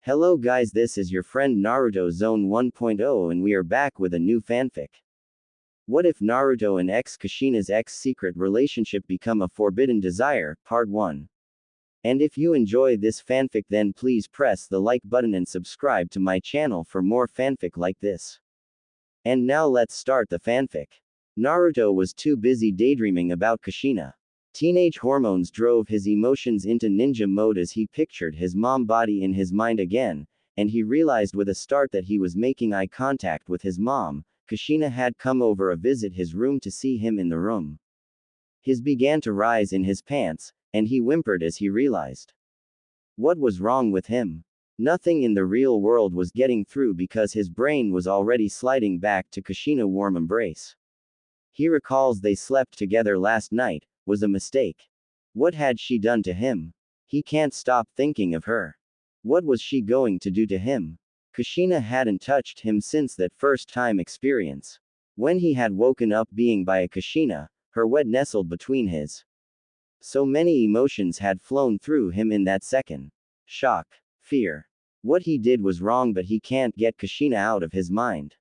Hello guys, this is your friend Naruto Zone 1.0 and we are back with a new fanfic. What if Naruto and Kushina's secret relationship become a forbidden desire, part 1. And if you enjoy this fanfic then please press the like button and subscribe to my channel for more fanfic like this. And now let's start the fanfic. Naruto was too busy daydreaming about Kushina. Teenage hormones drove his emotions into ninja mode as he pictured his mom body in his mind again, and he realized with a start that he was making eye contact with his mom. Kushina had come over a visit his room to see him in the room. His began to rise in his pants, and he whimpered as he realized. What was wrong with him? Nothing in the real world was getting through because his brain was already sliding back to Kushina's warm embrace. He recalls they slept together last night, was a mistake. What had she done to him? He can't stop thinking of her. What was she going to do to him? Kushina hadn't touched him since that first time experience. When he had woken up being by a Kushina, her wet nestled between his. So many emotions had flown through him in that second. Shock. Fear. What he did was wrong but he can't get Kushina out of his mind.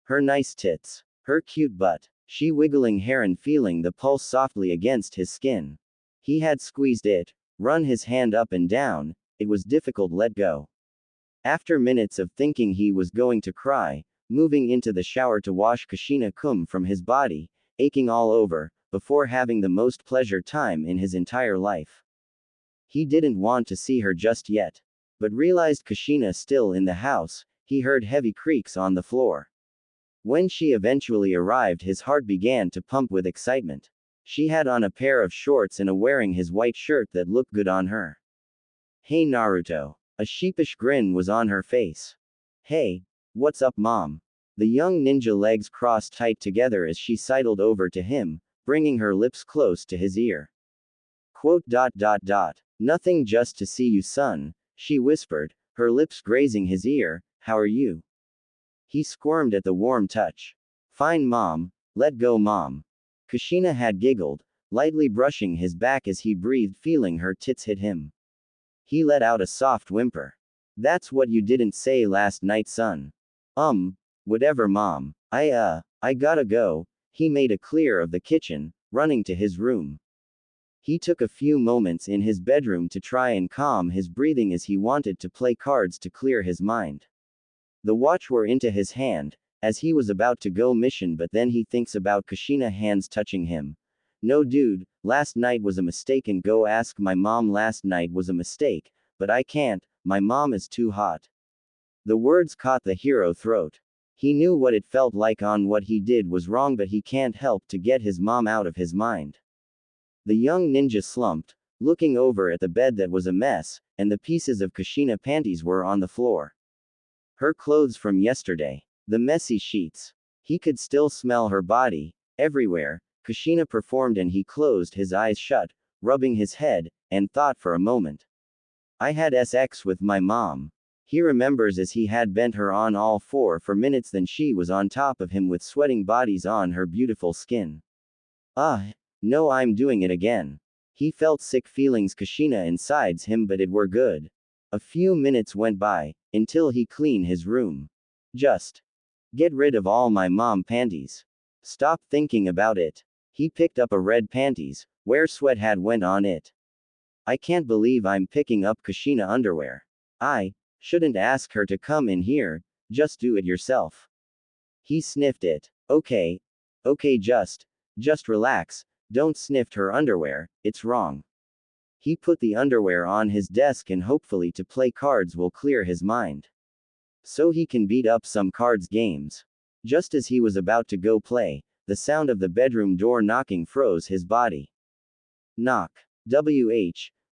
Her nice tits. Her cute butt. She wiggling hair and feeling the pulse softly against his skin. He had squeezed it, run his hand up and down, it was difficult let go. After minutes of thinking he was going to cry, moving into the shower to wash Kushina cum from his body, aching all over, before having the most pleasure time in his entire life. He didn't want to see her just yet. But realized Kushina still in the house, he heard heavy creaks on the floor. When she eventually arrived his heart began to pump with excitement. She had on a pair of shorts and wearing his white shirt that looked good on her. Hey Naruto. A sheepish grin was on her face. Hey. What's up mom? The young ninja legs crossed tight together as she sidled over to him, bringing her lips close to his ear. Quote. Nothing, just to see you son, she whispered, her lips grazing his ear. How are you? He squirmed at the warm touch. Fine mom, let go mom. Kushina had giggled, lightly brushing his back as he breathed feeling her tits hit him. He let out a soft whimper. That's what you didn't say last night son. Whatever mom. I gotta go. He made a clear of the kitchen, running to his room. He took a few moments in his bedroom to try and calm his breathing as he wanted to play cards to clear his mind. The watch were into his hand, as he was about to go mission but then he thinks about Kushina hands touching him. No dude, last night was a mistake and go ask my mom last night was a mistake, but I can't, my mom is too hot. The words caught the hero throat. He knew what it felt like on what he did was wrong but he can't help to get his mom out of his mind. The young ninja slumped, looking over at the bed that was a mess, and the pieces of Kushina panties were on the floor. Her clothes from yesterday. The messy sheets. He could still smell her body, everywhere. Kushina performed and he closed his eyes shut, rubbing his head, and thought for a moment. I had sex with my mom. He remembers as he had bent her on all four for minutes then she was on top of him with sweating bodies on her beautiful skin. No I'm doing it again. He felt sick feelings Kushina insides him but it were good. A few minutes went by, until he cleaned his room. Just get rid of all my mom panties. Stop thinking about it. He picked up a red panties, where sweat had went on it. I can't believe I'm picking up Kushina underwear. I shouldn't ask her to come in here, just do it yourself. He sniffed it. Okay, just relax, don't sniff her underwear, it's wrong. He put the underwear on his desk and hopefully to play cards will clear his mind. So he can beat up some cards games. Just as he was about to go play, the sound of the bedroom door knocking froze his body. Knock.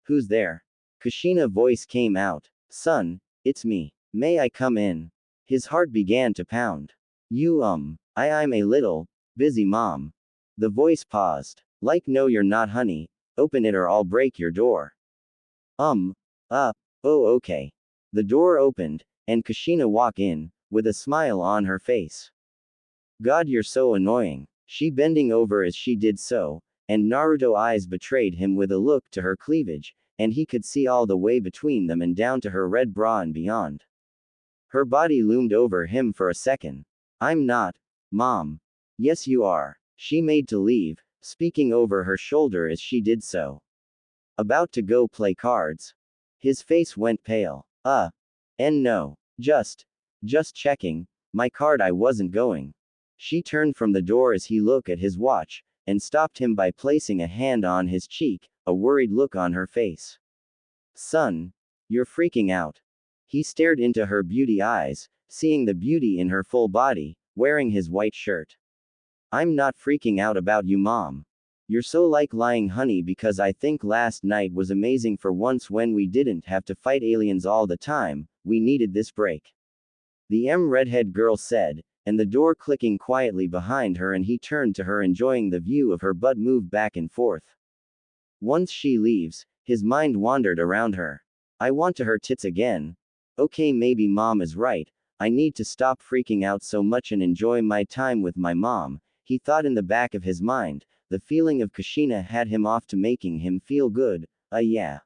Who's there? Kushina's voice came out. Son, it's me. May I come in? His heart began to pound. I'm a little busy mom. The voice paused. Like no you're not honey. Open it or I'll break your door. Okay. The door opened, and Kushina walked in, with a smile on her face. God you're so annoying. She bending over as she did so, and Naruto eyes betrayed him with a look to her cleavage, and he could see all the way between them and down to her red bra and beyond. Her body loomed over him for a second. I'm not, Mom. Yes, you are. She made to leave, speaking over her shoulder as she did so. About to go play cards. His face went pale. And no. Just checking. My card, I wasn't going. She turned from the door as he looked at his watch, and stopped him by placing a hand on his cheek, a worried look on her face. Son, you're freaking out. He stared into her beauty eyes, seeing the beauty in her full body, wearing his white shirt. I'm not freaking out about you, Mom. You're so like lying, honey, because I think last night was amazing for once when we didn't have to fight aliens all the time, we needed this break. The redhead girl said, and the door clicking quietly behind her, and he turned to her, enjoying the view of her butt move back and forth. Once she leaves, his mind wandered around her. I want to her tits again. Okay, maybe Mom is right. I need to stop freaking out so much and enjoy my time with my mom, he thought in the back of his mind. The feeling of Kushina had him off to making him feel good. Yeah.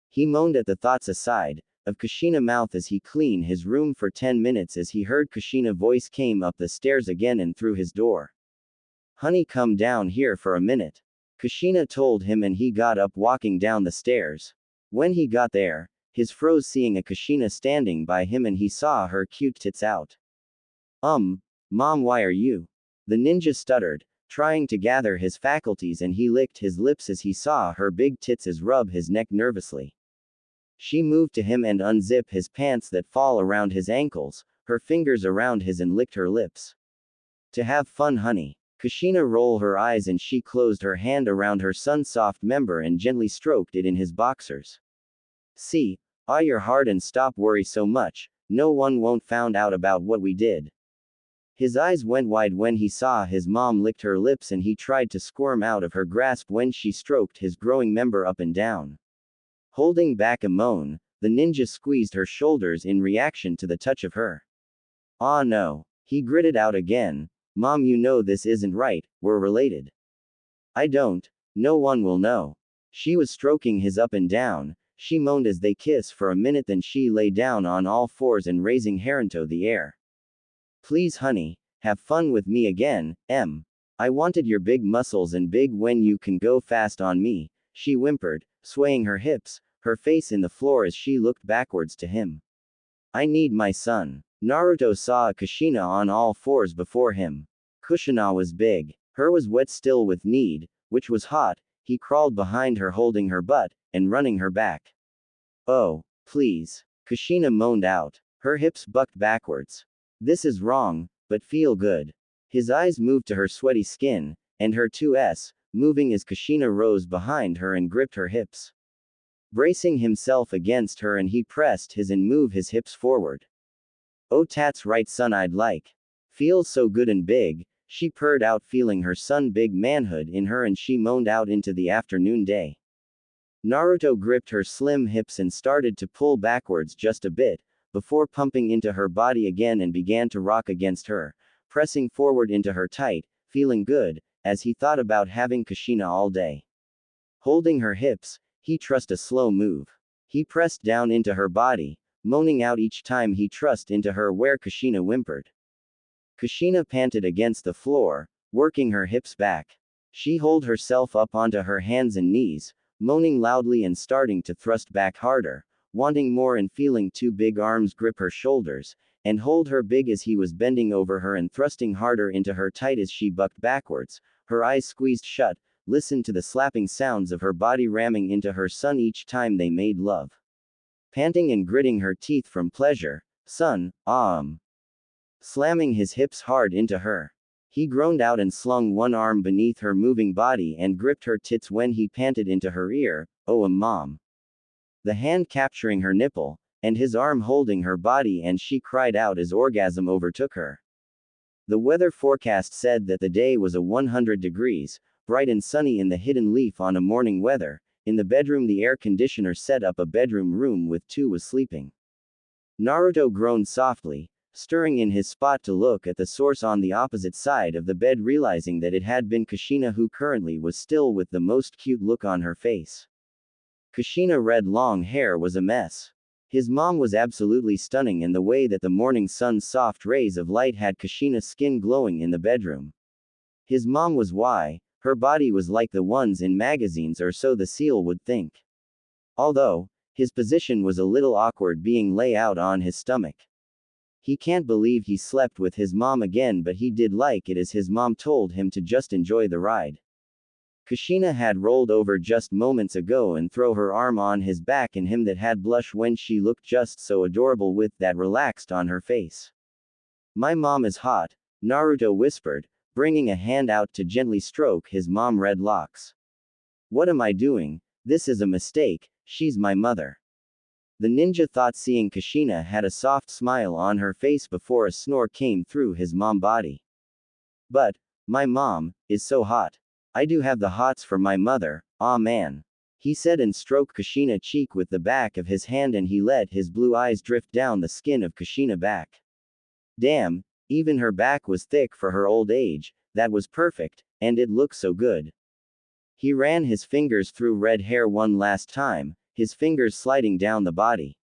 He moaned at the thoughts aside of Kushina mouth as he cleaned his room for 10 minutes as he heard Kushina voice came up the stairs again and through his door. Honey, come down here for a minute. Kushina told him, and he got up, walking down the stairs. When he got there, his froze seeing a Kushina standing by him, and he saw her cute tits out. Mom, why are you? The ninja stuttered, trying to gather his faculties, and he licked his lips as he saw her big tits as rub his neck nervously. She moved to him and unzipped his pants that fall around his ankles, her fingers around his, and licked her lips. To have fun, honey. Kushina rolled her eyes and she closed her hand around her son's soft member and gently stroked it in his boxers. See, you're hard and stop worry so much, no one won't found out about what we did. His eyes went wide when he saw his mom licked her lips, and he tried to squirm out of her grasp when she stroked his growing member up and down. Holding back a moan, the ninja squeezed her shoulders in reaction to the touch of her. Ah no. He gritted out again. Mom, you know this isn't right, we're related. I don't. No one will know. She was stroking his up and down. She moaned as they kissed for a minute, then she lay down on all fours and raising her into the air. Please, honey, have fun with me again, I wanted your big muscles and big when you can go fast on me, she whimpered, swaying her hips, her face in the floor as she looked backwards to him. I need my son. Naruto saw a Kushina on all fours before him. Kushina was big. Her was wet still with need, which was hot. He crawled behind her holding her butt, and running her back. Oh, please. Kushina moaned out. Her hips bucked backwards. This is wrong, but feel good. His eyes moved to her sweaty skin, and her 2s, moving as Kushina rose behind her and gripped her hips. Bracing himself against her, and he pressed his and moved his hips forward. Oh, that's right, son, I'd like. Feels so good and big, she purred out, feeling her son big manhood in her, and she moaned out into the afternoon day. Naruto gripped her slim hips and started to pull backwards just a bit, before pumping into her body again and began to rock against her, pressing forward into her tight, feeling good, as he thought about having Kushina all day. Holding her hips, he trust a slow move. He pressed down into her body, moaning out each time he thrust into her where Kushina whimpered. Kushina panted against the floor, working her hips back. She hauled herself up onto her hands and knees, moaning loudly and starting to thrust back harder, wanting more and feeling two big arms grip her shoulders, and hold her big as he was bending over her and thrusting harder into her tight as she bucked backwards, her eyes squeezed shut, listened to the slapping sounds of her body ramming into her son each time they made love. Panting and gritting her teeth from pleasure, son, slamming his hips hard into her. He groaned out and slung one arm beneath her moving body and gripped her tits when he panted into her ear, oh, mom. The hand capturing her nipple, and his arm holding her body, and she cried out as orgasm overtook her. The weather forecast said that the day was 100 degrees, bright and sunny in the hidden leaf on a morning weather. In the bedroom, the air conditioner set up a bedroom room with two was sleeping. Naruto groaned softly, stirring in his spot to look at the source on the opposite side of the bed, realizing that it had been Kushina, who currently was still with the most cute look on her face. Kushina red long hair was a mess. His mom was absolutely stunning in the way that the morning sun's soft rays of light had Kushina's skin glowing in the bedroom. His mom was why, her body was like the ones in magazines or so the seal would think. Although, his position was a little awkward being lay out on his stomach. He can't believe he slept with his mom again, but he did like it as his mom told him to just enjoy the ride. Kushina had rolled over just moments ago and throw her arm on his back and him that had blush when she looked just so adorable with that relaxed on her face. My mom is hot, Naruto whispered, bringing a hand out to gently stroke his mom red locks. What am I doing? This is a mistake, she's my mother. The ninja thought seeing Kushina had a soft smile on her face before a snore came through his mom body. But, my mom, is so hot. I do have the hots for my mother, aw man. He said and stroked Kushina cheek with the back of his hand and he let his blue eyes drift down the skin of Kushina back. Damn, even her back was thick for her old age, that was perfect, and it looked so good. He ran his fingers through red hair one last time, his fingers sliding down the body.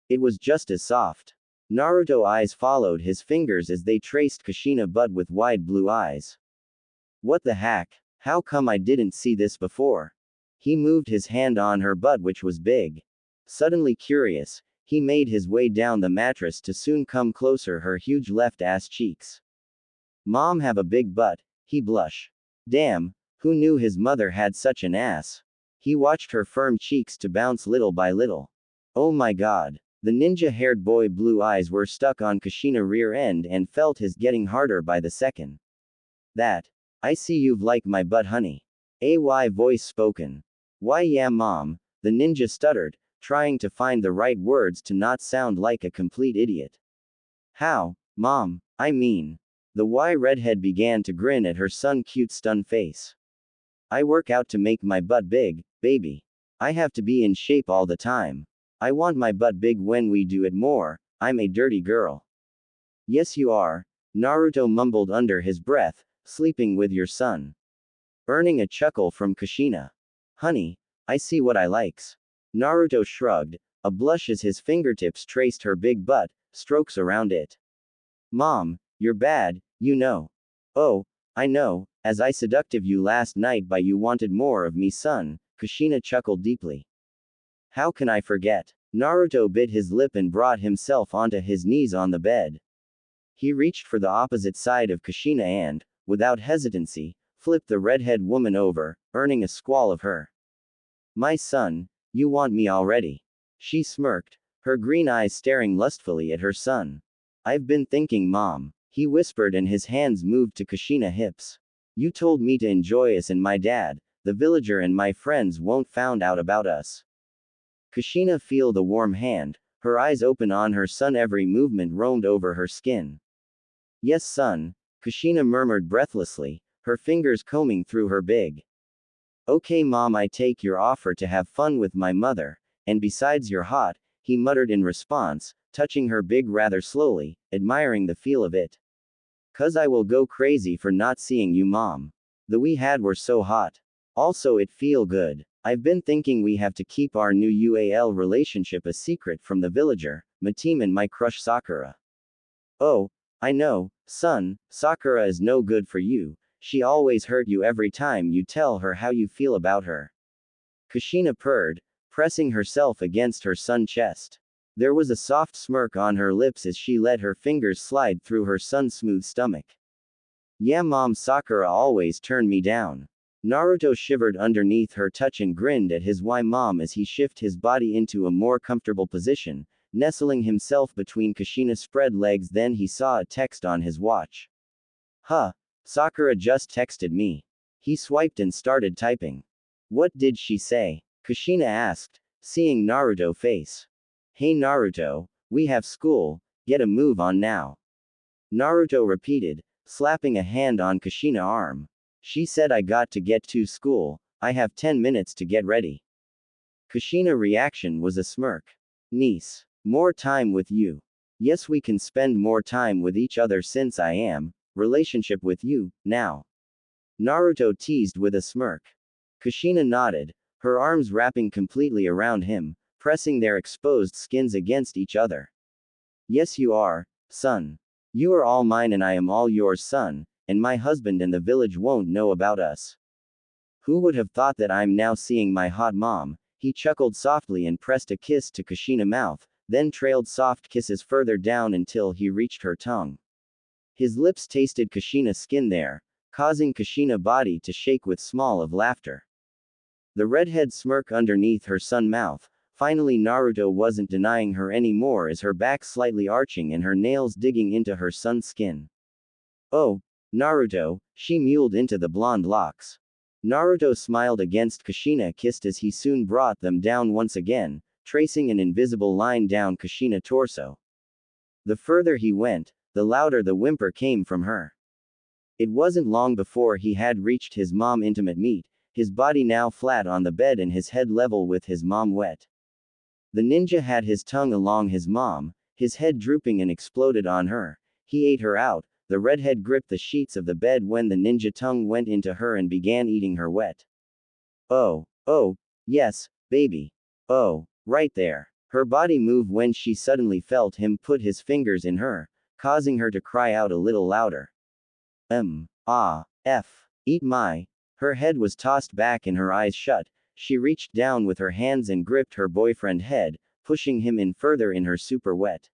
It was just as soft. Naruto eyes followed his fingers as they traced Kushina butt with wide blue eyes. What the heck? How come I didn't see this before? He moved his hand on her butt which was big. Suddenly curious, he made his way down the mattress to soon come closer her huge left ass cheeks. Mom have a big butt, he blush. Damn, who knew his mother had such an ass? He watched her firm cheeks to bounce little by little. Oh my god. The ninja-haired boy blue eyes were stuck on Kushina rear end and felt his getting harder by the second. That. I see you've like my butt honey. AY voice spoken. Why yeah mom, the ninja stuttered, trying to find the right words to not sound like a complete idiot. How, mom, I mean. The Y redhead began to grin at her son cute stunned face. I work out to make my butt big, baby. I have to be in shape all the time. I want my butt big when we do it more, I'm a dirty girl. Yes you are, Naruto mumbled under his breath, sleeping with your son. Earning a chuckle from Kushina. Honey, I see what I likes. Naruto shrugged, a blush as his fingertips traced her big butt, strokes around it. Mom, you're bad, you know. Oh, I know, as I seductive you last night by you wanted more of me son, Kushina chuckled deeply. How can I forget? Naruto bit his lip and brought himself onto his knees on the bed. He reached for the opposite side of Kushina and, without hesitancy, flipped the redhead woman over, earning a squall of her. My son, you want me already. She smirked, her green eyes staring lustfully at her son. I've been thinking mom, he whispered and his hands moved to Kushina hips. You told me to enjoy us and my dad, the villager and my friends won't found out about us. Kushina feel the warm hand, her eyes open on her son every movement roamed over her skin. Yes son, Kushina murmured breathlessly, her fingers combing through her big. Okay mom I take your offer to have fun with my mother, and besides you're hot, he muttered in response, touching her big rather slowly, admiring the feel of it. 'Cause I will go crazy for not seeing you mom. The we had were so hot. Also it feel good. I've been thinking we have to keep our new UAL relationship a secret from the villager, Matim and my crush Sakura. Oh, I know, son, Sakura is no good for you, she always hurt you every time you tell her how you feel about her. Kushina purred, pressing herself against her son's chest. There was a soft smirk on her lips as she let her fingers slide through her son's smooth stomach. Yeah mom Sakura always turned me down. Naruto shivered underneath her touch and grinned at his why mom as he shifted his body into a more comfortable position, nestling himself between Kushina's spread legs. Then he saw a text on his watch. Huh, Sakura just texted me. He swiped and started typing. What did she say? Kushina asked, seeing Naruto's face. Hey Naruto, we have school, get a move on now. Naruto repeated, slapping a hand on Kushina's arm. She said I got to get to school, I have 10 minutes to get ready. Kushina's reaction was a smirk. Niece, more time with you. Yes we can spend more time with each other since I am, relationship with you, now. Naruto teased with a smirk. Kushina nodded, her arms wrapping completely around him, pressing their exposed skins against each other. Yes, you are, son. You are all mine and I am all yours, son, and my husband and the village won't know about us. Who would have thought that I'm now seeing my hot mom? He chuckled softly and pressed a kiss to Kushina's mouth, then trailed soft kisses further down until he reached her tongue. His lips tasted Kushina's skin there, causing Kushina's body to shake with small of laughter. The redhead smirk underneath her sun mouth. Finally, Naruto wasn't denying her anymore as her back slightly arching and her nails digging into her son's skin. Oh, Naruto, she mewed into the blonde locks. Naruto smiled against Kushina kissed as he soon brought them down once again, tracing an invisible line down Kushina's torso. The further he went, the louder the whimper came from her. It wasn't long before he had reached his mom's intimate meat, his body now flat on the bed and his head level with his mom wet. The ninja had his tongue along his mom, his head drooping and exploded on her. He ate her out. The redhead gripped the sheets of the bed when the ninja tongue went into her and began eating her wet. Oh, yes, baby. Oh, right there. Her body moved when she suddenly felt him put his fingers in her, causing her to cry out a little louder. Eat my. Her head was tossed back and her eyes shut. She reached down with her hands and gripped her boyfriend's head, pushing him in further in her super wet.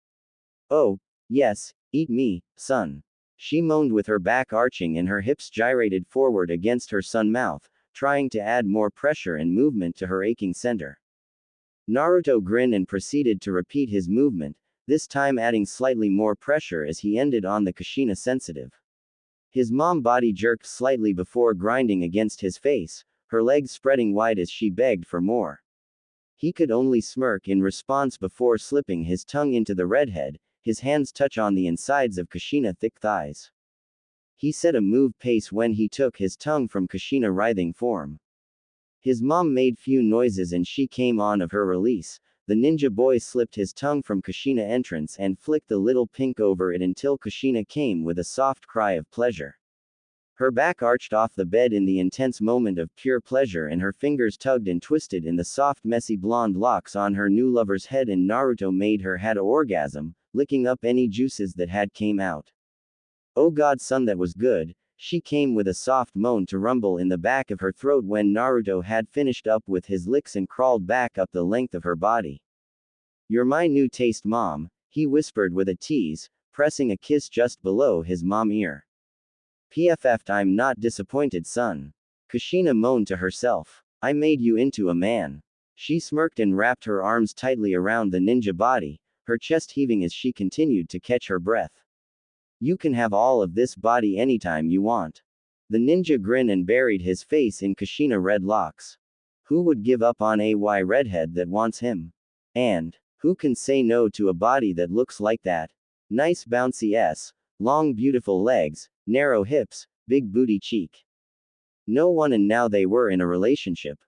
Oh, yes, eat me, son. She moaned with her back arching and her hips gyrated forward against her son's mouth, trying to add more pressure and movement to her aching center. Naruto grinned and proceeded to repeat his movement, this time adding slightly more pressure as he ended on the Kushina sensitive. His mom body jerked slightly before grinding against his face, her legs spreading wide as she begged for more. He could only smirk in response before slipping his tongue into the redhead, his hands touch on the insides of Kushina's thick thighs. He set a move pace when he took his tongue from Kushina's writhing form. His mom made few noises and she came on of her release. The ninja boy slipped his tongue from Kushina's entrance and flicked the little pink over it until Kushina came with a soft cry of pleasure. Her back arched off the bed in the intense moment of pure pleasure and her fingers tugged and twisted in the soft messy blonde locks on her new lover's head and Naruto made her had an orgasm, licking up any juices that had came out. Oh god son that was good, she came with a soft moan to rumble in the back of her throat when Naruto had finished up with his licks and crawled back up the length of her body. You're my new taste mom, he whispered with a tease, pressing a kiss just below his mom's ear. PFF'd I'm not disappointed son. Kushina moaned to herself. I made you into a man. She smirked and wrapped her arms tightly around the ninja body, her chest heaving as she continued to catch her breath. You can have all of this body anytime you want. The ninja grinned and buried his face in Kushina's red locks. Who would give up on a redhead that wants him? And who can say no to a body that looks like that? Nice bouncy S, long beautiful legs, narrow hips, big booty cheek. No one and now they were in a relationship.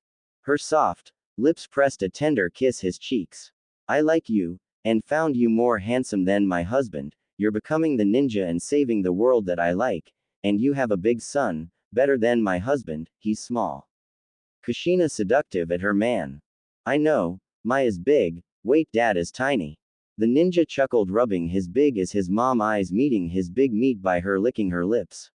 Her soft lips pressed a tender kiss his cheeks. I like you, and found you more handsome than my husband, you're becoming the ninja and saving the world that I like, and you have a big son, better than my husband, he's small. Kushina seductive at her man. I know, my is big, wait dad is tiny. The ninja chuckled rubbing his big as his mom eyes meeting his big meat by her licking her lips.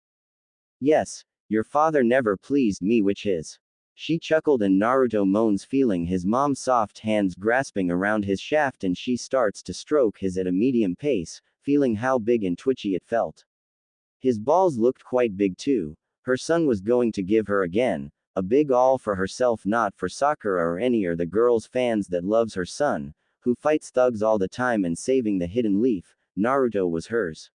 Yes, your father never pleased me which is. She chuckled and Naruto moans feeling his mom's soft hands grasping around his shaft and she starts to stroke his at a medium pace, feeling how big and twitchy it felt. His balls looked quite big too. Her son was going to give her again, a big all for herself not for Sakura or any or the girls fans that loves her son, who fights thugs all the time and saving the hidden leaf, Naruto was hers.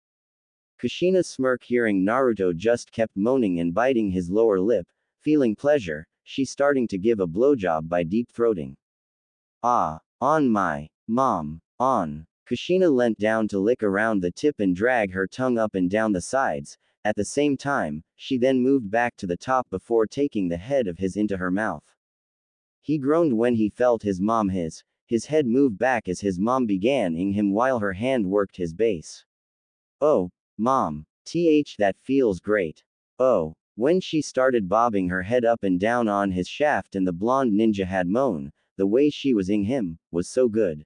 Kushina's smirk hearing Naruto just kept moaning and biting his lower lip, feeling pleasure, she starting to give a blowjob by deep throating. Ah, on my, mom, on. Kushina leant down to lick around the tip and drag her tongue up and down the sides, at the same time, she then moved back to the top before taking the head of his into her mouth. He groaned when he felt his head moved back as his mom began ing him while her hand worked his base. Oh, mom. That feels great. Oh, When she started bobbing her head up and down on his shaft and the blonde ninja had moan, the way she was ing him, was so good.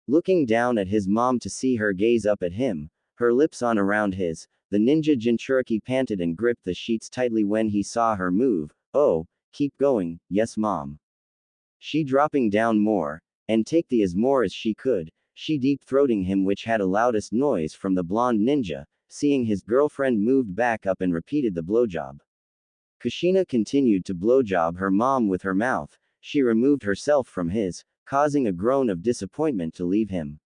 Looking down at his mom to see her gaze up at him, her lips on around his, the ninja Jinchuriki panted and gripped the sheets tightly when he saw her move. Oh, keep going, yes mom. She dropping down more, and take the as more as she could, she deep-throating him which had a loudest noise from the blonde ninja, seeing his girlfriend moved back up and repeated the blowjob. Kushina continued to blowjob her mom with her mouth, she removed herself from his, causing a groan of disappointment to leave him.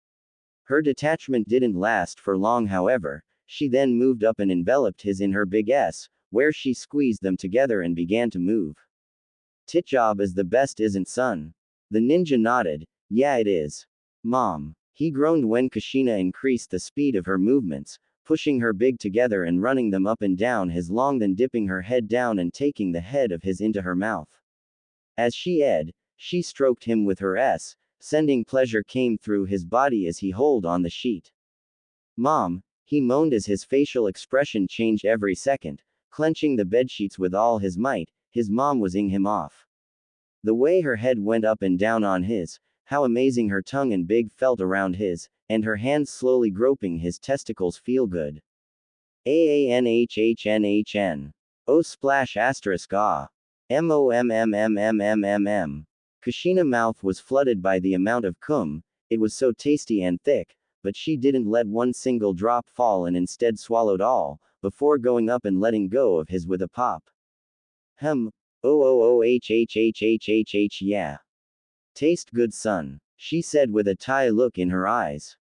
Her detachment didn't last for long however, she then moved up and enveloped his in her big S, where she squeezed them together and began to move. Tit job is the best isn't son? The ninja nodded, yeah it is. Mom. He groaned when Kushina increased the speed of her movements, pushing her big together and running them up and down his long then dipping her head down and taking the head of his into her mouth. As she stroked him with her S, sending pleasure came through his body as he hold on the sheet. Mom, he moaned as his facial expression changed every second, clenching the bedsheets with all his might, his mom was ing him off. The way her head went up and down on his, how amazing her tongue and big felt around his, and her hands slowly groping his testicles feel good. AANHHNHN. Oh splash asterisk ah. MOMMMMMMM. Kushina mouth was flooded by the amount of cum, it was so tasty and thick, but she didn't let one single drop fall and instead swallowed all, before going up and letting go of his with a pop. Oh yeah. Taste good son, she said with a Thai look in her eyes.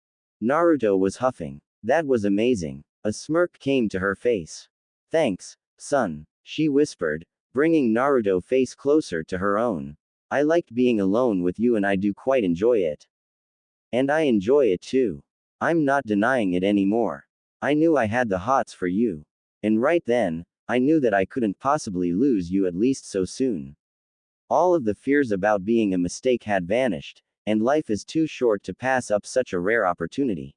Naruto was huffing. That was amazing. A smirk came to her face. Thanks, son, she whispered, bringing Naruto's face closer to her own. I liked being alone with you and I do quite enjoy it. And I enjoy it too. I'm not denying it anymore. I knew I had the hots for you. And right then, I knew that I couldn't possibly lose you at least so soon. All of the fears about being a mistake had vanished, and life is too short to pass up such a rare opportunity.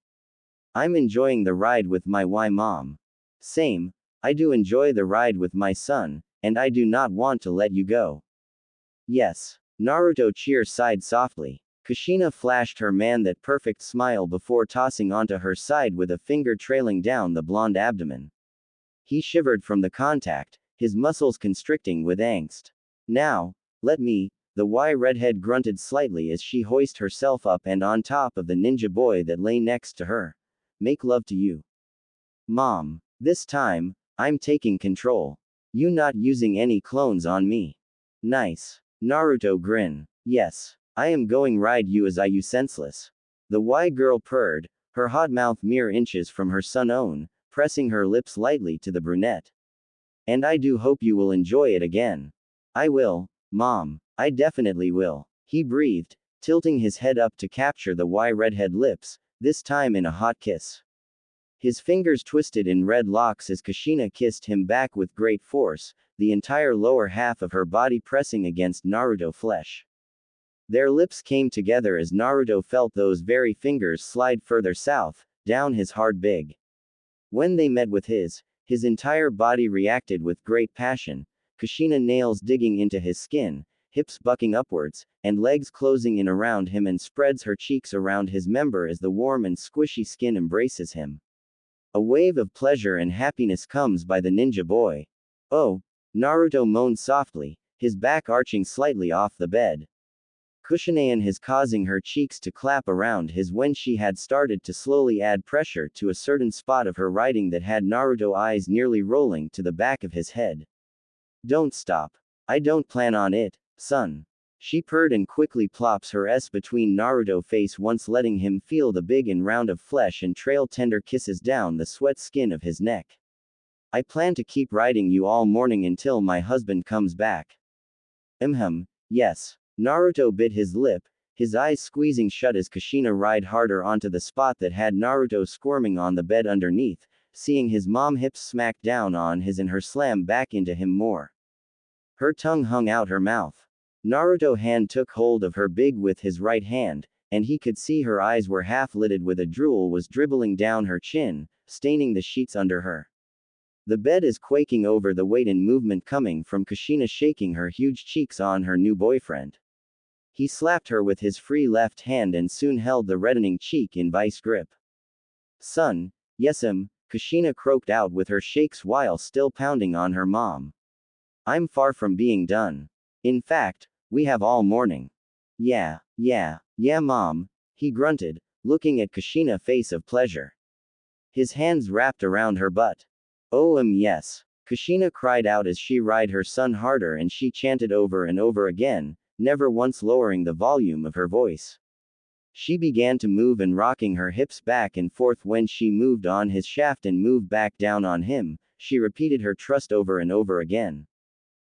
I'm enjoying the ride with my mom. Same, I do enjoy the ride with my son, and I do not want to let you go. Yes. Naruto sighed softly. Kushina flashed her man that perfect smile before tossing onto her side with a finger trailing down the blonde abdomen. He shivered from the contact, his muscles constricting with angst. Now, let me, the redhead grunted slightly as she hoisted herself up and on top of the ninja boy that lay next to her. Make love to you. Mom, this time, I'm taking control. You not using any clones on me. Nice. Naruto grin. Yes. I am going ride you as I you senseless. The girl purred, her hot mouth mere inches from her son's own, pressing her lips lightly to the brunette. And I do hope you will enjoy it again. I will, Mom, I definitely will. He breathed, tilting his head up to capture the redhead lips, this time in a hot kiss. His fingers twisted in red locks as Kushina kissed him back with great force, the entire lower half of her body pressing against Naruto's flesh. Their lips came together as Naruto felt those very fingers slide further south, down his hard big. When they met with his entire body reacted with great passion, Kushina nails digging into his skin, hips bucking upwards, and legs closing in around him and spreads her cheeks around his member as the warm and squishy skin embraces him. A wave of pleasure and happiness comes by the ninja boy. Oh, Naruto moaned softly, his back arching slightly off the bed. Kushina is causing her cheeks to clap around his when she had started to slowly add pressure to a certain spot of her writing that had Naruto's eyes nearly rolling to the back of his head. Don't stop. I don't plan on it, son. She purred and quickly plops her S between Naruto's face once letting him feel the big and round of flesh and trail tender kisses down the sweat skin of his neck. I plan to keep riding you all morning until my husband comes back. Yes. Naruto bit his lip, his eyes squeezing shut as Kushina ride harder onto the spot that had Naruto squirming on the bed underneath, seeing his mom hips smack down on his and her slam back into him more. Her tongue hung out her mouth. Naruto hand took hold of her big with his right hand, and he could see her eyes were half lidded with a drool was dribbling down her chin, staining the sheets under her. The bed is quaking over the weight and movement coming from Kushina shaking her huge cheeks on her new boyfriend. He slapped her with his free left hand and soon held the reddening cheek in vice grip. Son, yes'm, Kushina croaked out with her shakes while still pounding on her mom. I'm far from being done. In fact, we have all morning. Yeah, mom, he grunted, looking at Kushina's face of pleasure. His hands wrapped around her butt. Oh yes. Kushina cried out as she ride her son harder and she chanted over and over again, never once lowering the volume of her voice. She began to move and rocking her hips back and forth when she moved on his shaft and moved back down on him, she repeated her trust over and over again.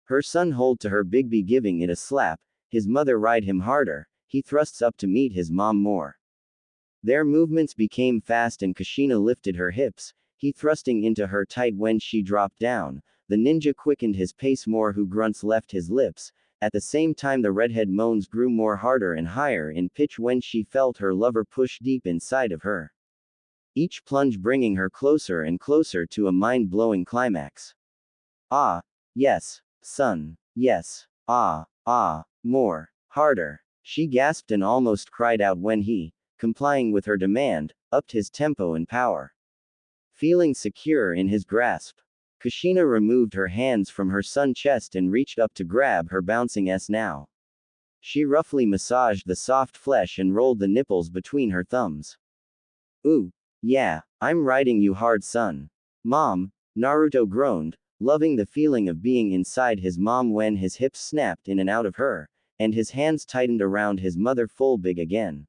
Her son hold to her bigby giving it a slap, his mother ride him harder, he thrusts up to meet his mom more. Their movements became fast and Kushina lifted her hips, he thrusting into her tight when she dropped down, the ninja quickened his pace more who grunts left his lips, at the same time the redhead moans grew more harder and higher in pitch when she felt her lover push deep inside of her. Each plunge bringing her closer and closer to a mind-blowing climax. Ah, yes, son, yes, more, harder. She gasped and almost cried out when he, complying with her demand, upped his tempo and power. Feeling secure in his grasp, Kushina removed her hands from her son's chest and reached up to grab her bouncing s now. She roughly massaged the soft flesh and rolled the nipples between her thumbs. Ooh, yeah, I'm riding you hard son. Mom, Naruto groaned, loving the feeling of being inside his mom when his hips snapped in and out of her, and his hands tightened around his mother full big again.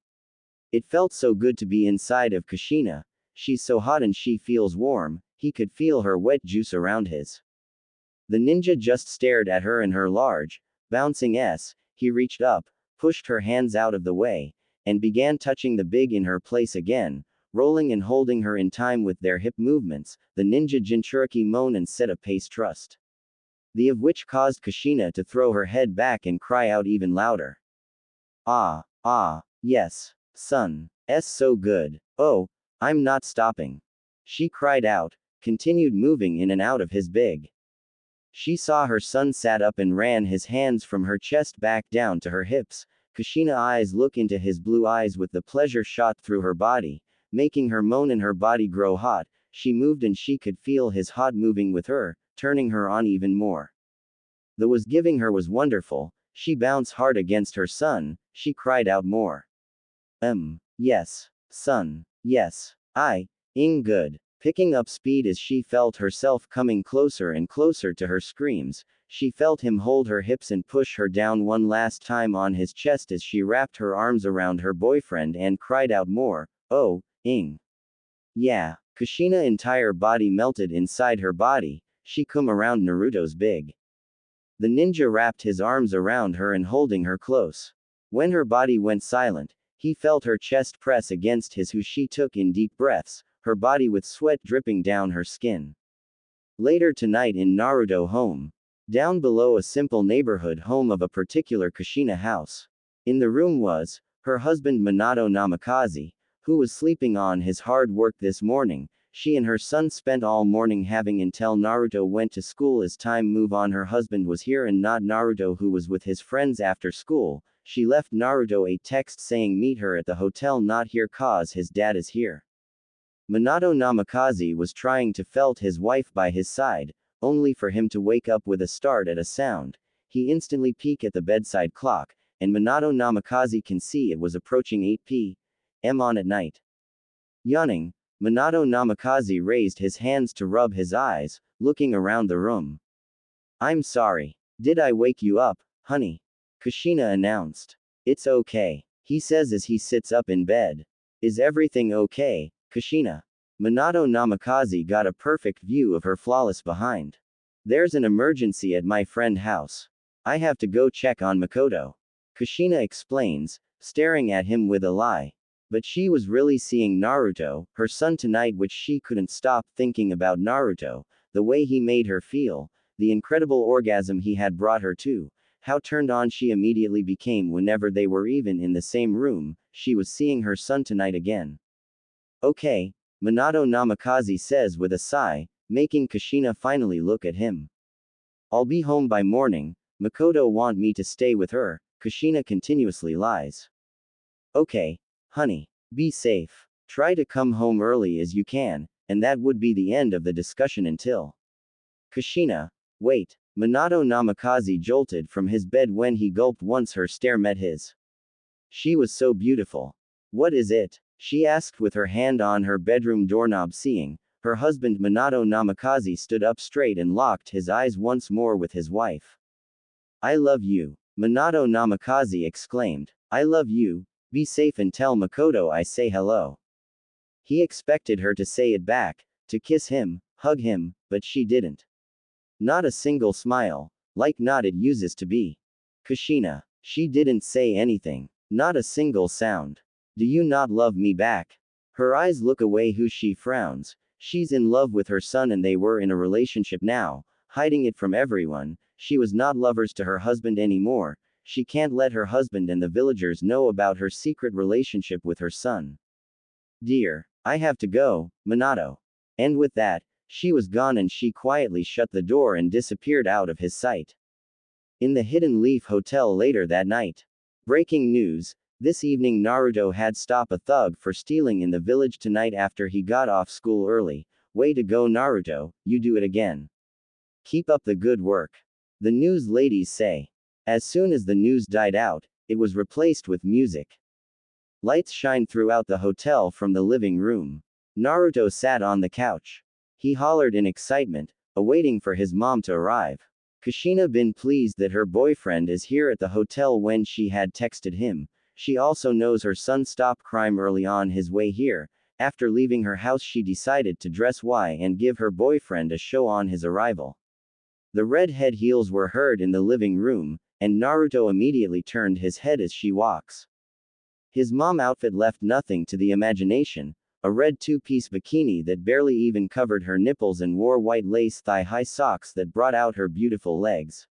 It felt so good to be inside of Kushina, she's so hot and she feels warm, he could feel her wet juice around his. The ninja just stared at her and her large, bouncing s, he reached up, pushed her hands out of the way, and began touching the big in her place again, rolling and holding her in time with their hip movements, the ninja Jinchuriki moan and set a pace trust. The of which caused Kushina to throw her head back and cry out even louder. Yes, son, so good. Oh, I'm not stopping. She cried out, continued moving in and out of his big. She saw her son sat up and ran his hands from her chest back down to her hips, Kushina's eyes look into his blue eyes with the pleasure shot through her body, making her moan and her body grow hot, she moved and she could feel his hot moving with her, turning her on even more. The was giving her was wonderful, she bounced hard against her son, she cried out more. Yes, son, yes, good. Picking up speed as she felt herself coming closer and closer to her screams, she felt him hold her hips and push her down one last time on his chest as she wrapped her arms around her boyfriend and cried out more, oh, yeah, Kushina's entire body melted inside her body, she come around Naruto's big. The ninja wrapped his arms around her and holding her close. When her body went silent, he felt her chest press against his who she took in deep breaths, her body with sweat dripping down her skin. Later tonight in Naruto home. Down below a simple neighborhood home of a particular Kushina house. In the room was, her husband Minato Namikaze, who was sleeping on his hard work this morning. She and her son spent all morning having until Naruto went to school as time move on her husband was here and not Naruto who was with his friends after school. She left Naruto a text saying meet her at the hotel not here cause his dad is here. Minato Namikaze was trying to felt his wife by his side, only for him to wake up with a start at a sound. He instantly peeked at the bedside clock, and Minato Namikaze can see it was approaching 8 p.m. on at night. Yawning, Minato Namikaze raised his hands to rub his eyes, looking around the room. I'm sorry. Did I wake you up, honey? Kushina announced. It's okay, he says as he sits up in bed. Is everything okay, Kushina? Minato Namikaze got a perfect view of her flawless behind. There's an emergency at my friend's house. I have to go check on Makoto. Kushina explains, staring at him with a lie. But she was really seeing Naruto, her son tonight which she couldn't stop thinking about Naruto, the way he made her feel, the incredible orgasm he had brought her to, how turned on she immediately became whenever they were even in the same room, she was seeing her son tonight again. Okay, Minato Namikaze says with a sigh, making Kushina finally look at him. I'll be home by morning, Makoto want me to stay with her, Kushina continuously lies. Okay, honey. Be safe. Try to come home early as you can, and that would be the end of the discussion until. Kushina. Wait. Minato Namikaze jolted from his bed when he gulped once her stare met his. She was so beautiful. What is it? She asked with her hand on her bedroom doorknob seeing. Her husband Minato Namikaze stood up straight and locked his eyes once more with his wife. I love you. Minato Namikaze exclaimed. I love you. Be safe and tell Makoto I say hello. He expected her to say it back, to kiss him, hug him, but she didn't. Not a single smile, like not it uses to be. Kushina. She didn't say anything. Not a single sound. Do you not love me back? Her eyes look away who she frowns. She's in love with her son and they were in a relationship now, hiding it from everyone. She was not lovers to her husband anymore. She can't let her husband and the villagers know about her secret relationship with her son. Dear, I have to go, Minato. And with that, she was gone and she quietly shut the door and disappeared out of his sight. In the Hidden Leaf Hotel later that night. Breaking news. This evening Naruto had stopped a thug for stealing in the village tonight after he got off school early. Way to go Naruto, you do it again. Keep up the good work. The news ladies say. As soon as the news died out, it was replaced with music. Lights shine throughout the hotel from the living room. Naruto sat on the couch. He hollered in excitement, awaiting for his mom to arrive. Kushina been pleased that her boyfriend is here at the hotel when she had texted him. She also knows her son stopped crime early on his way here. After leaving her house she decided to dress Y and give her boyfriend a show on his arrival. The red head heels were heard in the living room, and Naruto immediately turned his head as she walks. His mom outfit left nothing to the imagination, a red two-piece bikini that barely even covered her nipples and wore white lace thigh-high socks that brought out her beautiful legs.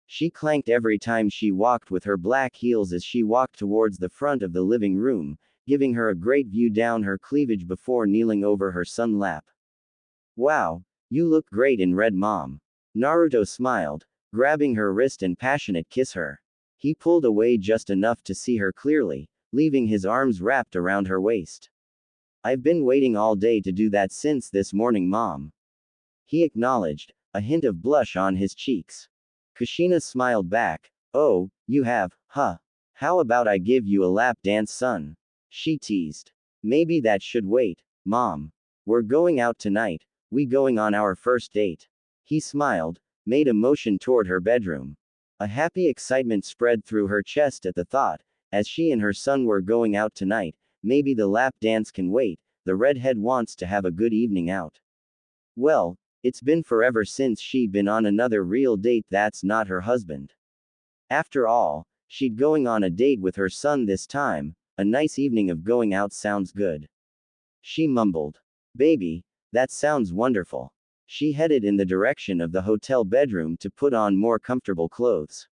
She clanked every time she walked with her black heels as she walked towards the front of the living room, giving her a great view down her cleavage before kneeling over her son's lap. Wow, you look great in red mom. Naruto smiled, grabbing her wrist and passionate kiss her. He pulled away just enough to see her clearly, leaving his arms wrapped around her waist. I've been waiting all day to do that since this morning mom. He acknowledged, a hint of blush on his cheeks. Kushina smiled back. Oh, you have, huh? How about I give you a lap dance son? She teased. Maybe that should wait, mom. We're going out tonight, we going on our first date. He smiled, made a motion toward her bedroom. A happy excitement spread through her chest at the thought, as she and her son were going out tonight. Maybe the lap dance can wait, the redhead wants to have a good evening out. Well, it's been forever since she'd been on another real date that's not her husband. After all, she'd going on a date with her son this time, a nice evening of going out sounds good. She mumbled. Baby, that sounds wonderful. She headed in the direction of the hotel bedroom to put on more comfortable clothes.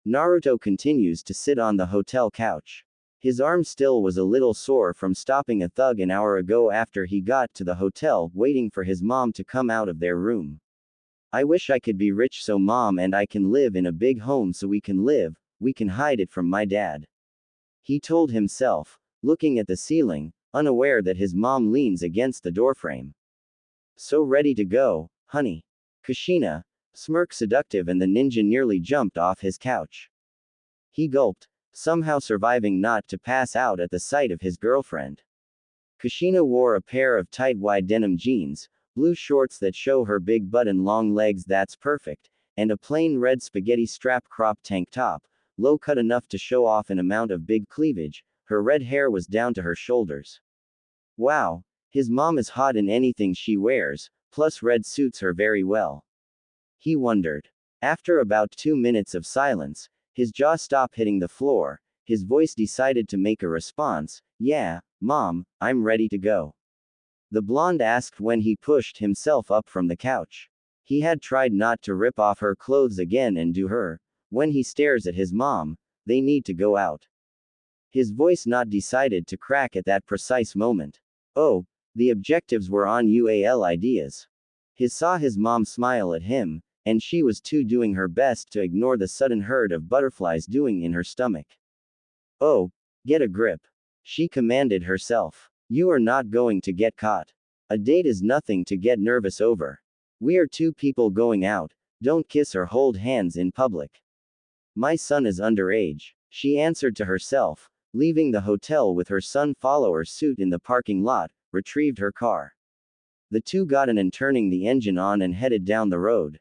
Naruto continues to sit on the hotel couch. His arm still was a little sore from stopping a thug an hour ago after he got to the hotel, waiting for his mom to come out of their room. I wish I could be rich so mom and I can live in a big home so we can hide it from my dad. He told himself, looking at the ceiling, unaware that his mom leans against the doorframe. So ready to go, honey. Kushina, smirked seductive and the ninja nearly jumped off his couch. He gulped, somehow surviving not to pass out at the sight of his girlfriend. Kushina wore a pair of tight wide denim jeans, blue shorts that show her big butt and long legs that's perfect, and a plain red spaghetti strap crop tank top, low cut enough to show off an amount of big cleavage. Her red hair was down to her shoulders. Wow, his mom is hot in anything she wears, plus red suits her very well. He wondered. After about 2 minutes of silence, his jaw stopped hitting the floor, his voice decided to make a response. Yeah, mom, I'm ready to go. The blonde asked when he pushed himself up from the couch. He had tried not to rip off her clothes again and do her. When he stares at his mom, they need to go out. His voice not decided to crack at that precise moment. Oh, The objectives were on UAL ideas. He saw his mom smile at him, and she was too doing her best to ignore the sudden herd of butterflies doing in her stomach. Oh, get a grip. She commanded herself. You are not going to get caught. A date is nothing to get nervous over. We are two people going out, don't kiss or hold hands in public. My son is underage, she answered to herself, leaving the hotel with her son follower suit in the parking lot, retrieved her car. The two got in and turning the engine on and headed down the road.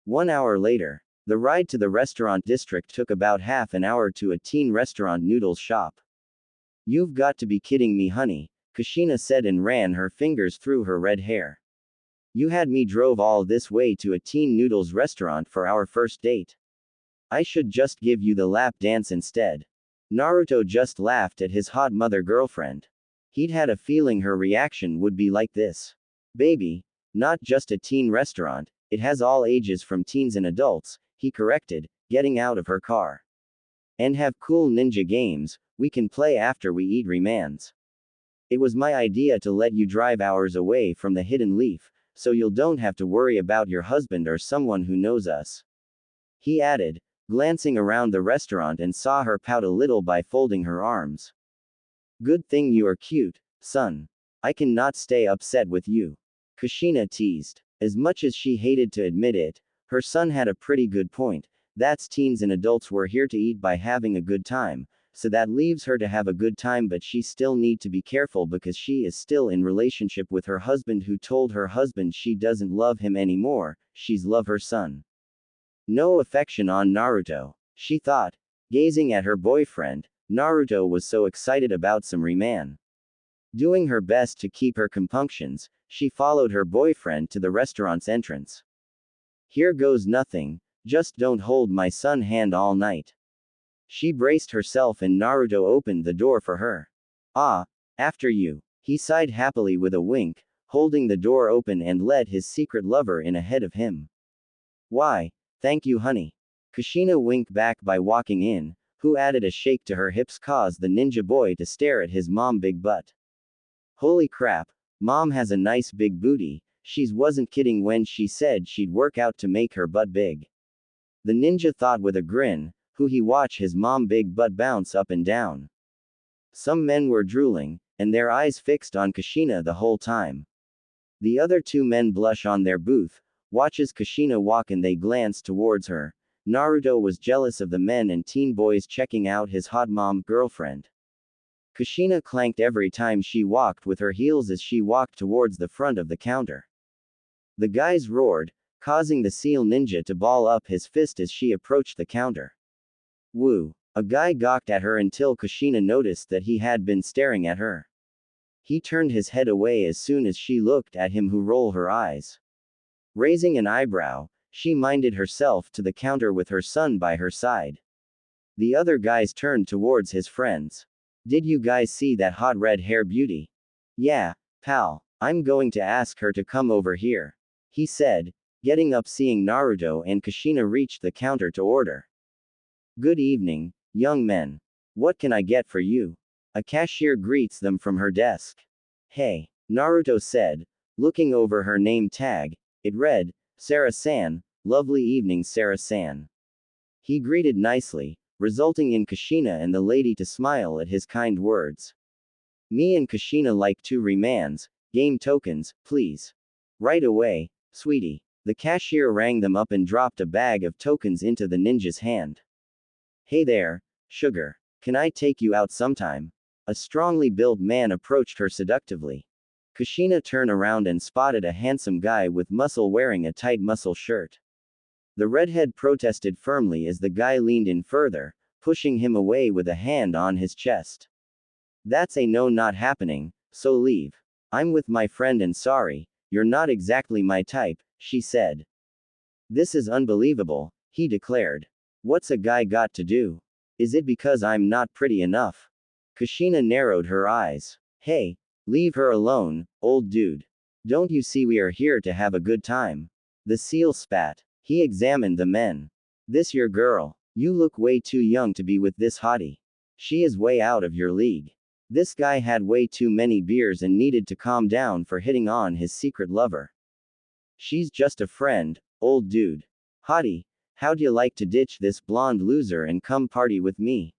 1 hour later, the ride to the restaurant district took about half an hour to a teen restaurant noodles shop. You've got to be kidding me, honey, Kushina said and ran her fingers through her red hair. You had me drove all this way to a teen noodles restaurant for our first date. I should just give you the lap dance instead. Naruto just laughed at his hot mother girlfriend. He'd had a feeling her reaction would be like this. Baby, not just a teen restaurant, it has all ages from teens and adults, he corrected, getting out of her car. And have cool ninja games, we can play after we eat remans. It was my idea to let you drive hours away from the hidden leaf, so you'll don't have to worry about your husband or someone who knows us. He added, glancing around the restaurant and saw her pout a little by folding her arms. Good thing you are cute, son. I cannot stay upset with you. Kushina teased. As much as she hated to admit it, her son had a pretty good point. That's teens and adults were here to eat by having a good time, so that leaves her to have a good time, but she still need to be careful because she is still in relationship with her husband who told her husband she doesn't love him anymore, she's love her son. No affection on Naruto, she thought. Gazing at her boyfriend, Naruto was so excited about some reman. Doing her best to keep her compunctions, she followed her boyfriend to the restaurant's entrance. Here goes nothing, just don't hold my son's hand all night. She braced herself and Naruto opened the door for her. Ah, after you. He sighed happily with a wink, holding the door open and let his secret lover in ahead of him. Why, thank you, honey. Kushina winked back by walking in, who added a shake to her hips caused the ninja boy to stare at his mom big butt. Holy crap, mom has a nice big booty, she wasn't kidding when she said she'd work out to make her butt big. The ninja thought with a grin, who he watched his mom big butt bounce up and down. Some men were drooling, and their eyes fixed on Kushina the whole time. The other two men blush on their booth, watches Kushina walk and they glance towards her. Naruto was jealous of the men and teen boys checking out his hot mom girlfriend. Kushina clanked every time she walked with her heels as she walked towards the front of the counter. The guys roared, causing the seal ninja to ball up his fist as she approached the counter. Woo! A guy gawked at her until Kushina noticed that he had been staring at her. He turned his head away as soon as she looked at him who rolled her eyes. Raising an eyebrow, she minded herself to the counter with her son by her side. The other guys turned towards his friends. Did you guys see that hot red hair beauty? Yeah, pal, I'm going to ask her to come over here, he said, getting up. Seeing Naruto and Kushina reached the counter to order. Good evening, young men. What can I get for you? A cashier greets them from her desk. Hey, Naruto said, looking over her name tag. It read, Sarah-san, lovely evening Sarah-san. He greeted nicely, resulting in Kushina and the lady to smile at his kind words. Me and Kushina like 2 remans, game tokens, please. Right away, sweetie. The cashier rang them up and dropped a bag of tokens into the ninja's hand. Hey there, sugar. Can I take you out sometime? A strongly built man approached her seductively. Kushina turned around and spotted a handsome guy with muscle wearing a tight muscle shirt. The redhead protested firmly as the guy leaned in further, pushing him away with a hand on his chest. That's a no, not happening, so leave. I'm with my friend and sorry, you're not exactly my type, she said. This is unbelievable, he declared. What's a guy got to do? Is it because I'm not pretty enough? Kushina narrowed her eyes. Hey, leave her alone, old dude. Don't you see we are here to have a good time? The seal spat. He examined the men. This your girl? You look way too young to be with this hottie. She is way out of your league. This guy had way too many beers and needed to calm down for hitting on his secret lover. She's just a friend, old dude. Hottie, how'd you like to ditch this blonde loser and come party with me?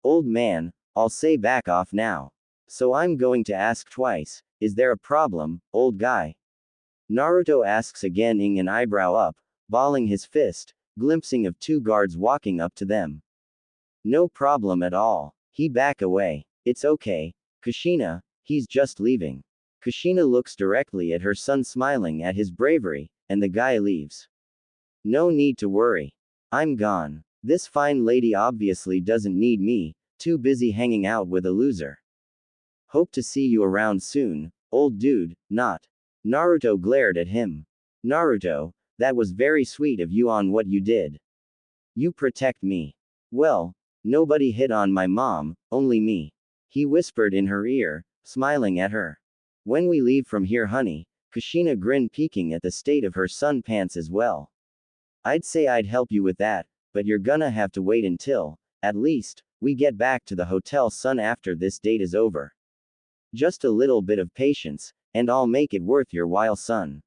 Old man, I'll say back off now. So I'm going to ask twice, is there a problem, old guy? Naruto asks again, ing an eyebrow up, balling his fist, glimpsing of two guards walking up to them. No problem at all. He back away. It's okay, Kushina, he's just leaving. Kushina looks directly at her son, smiling at his bravery, and the guy leaves. No need to worry. I'm gone. This fine lady obviously doesn't need me, too busy hanging out with a loser. Hope to see you around soon, old dude, not. Naruto glared at him. Naruto, that was very sweet of you on what you did. You protect me. Well, nobody hit on my mom, only me. He whispered in her ear, smiling at her. When we leave from here, honey, Kushina grinned, peeking at the state of her sun pants as well. I'd say I'd help you with that, but you're gonna have to wait until, at least, we get back to the hotel, son, after this date is over. Just a little bit of patience, and I'll make it worth your while, son.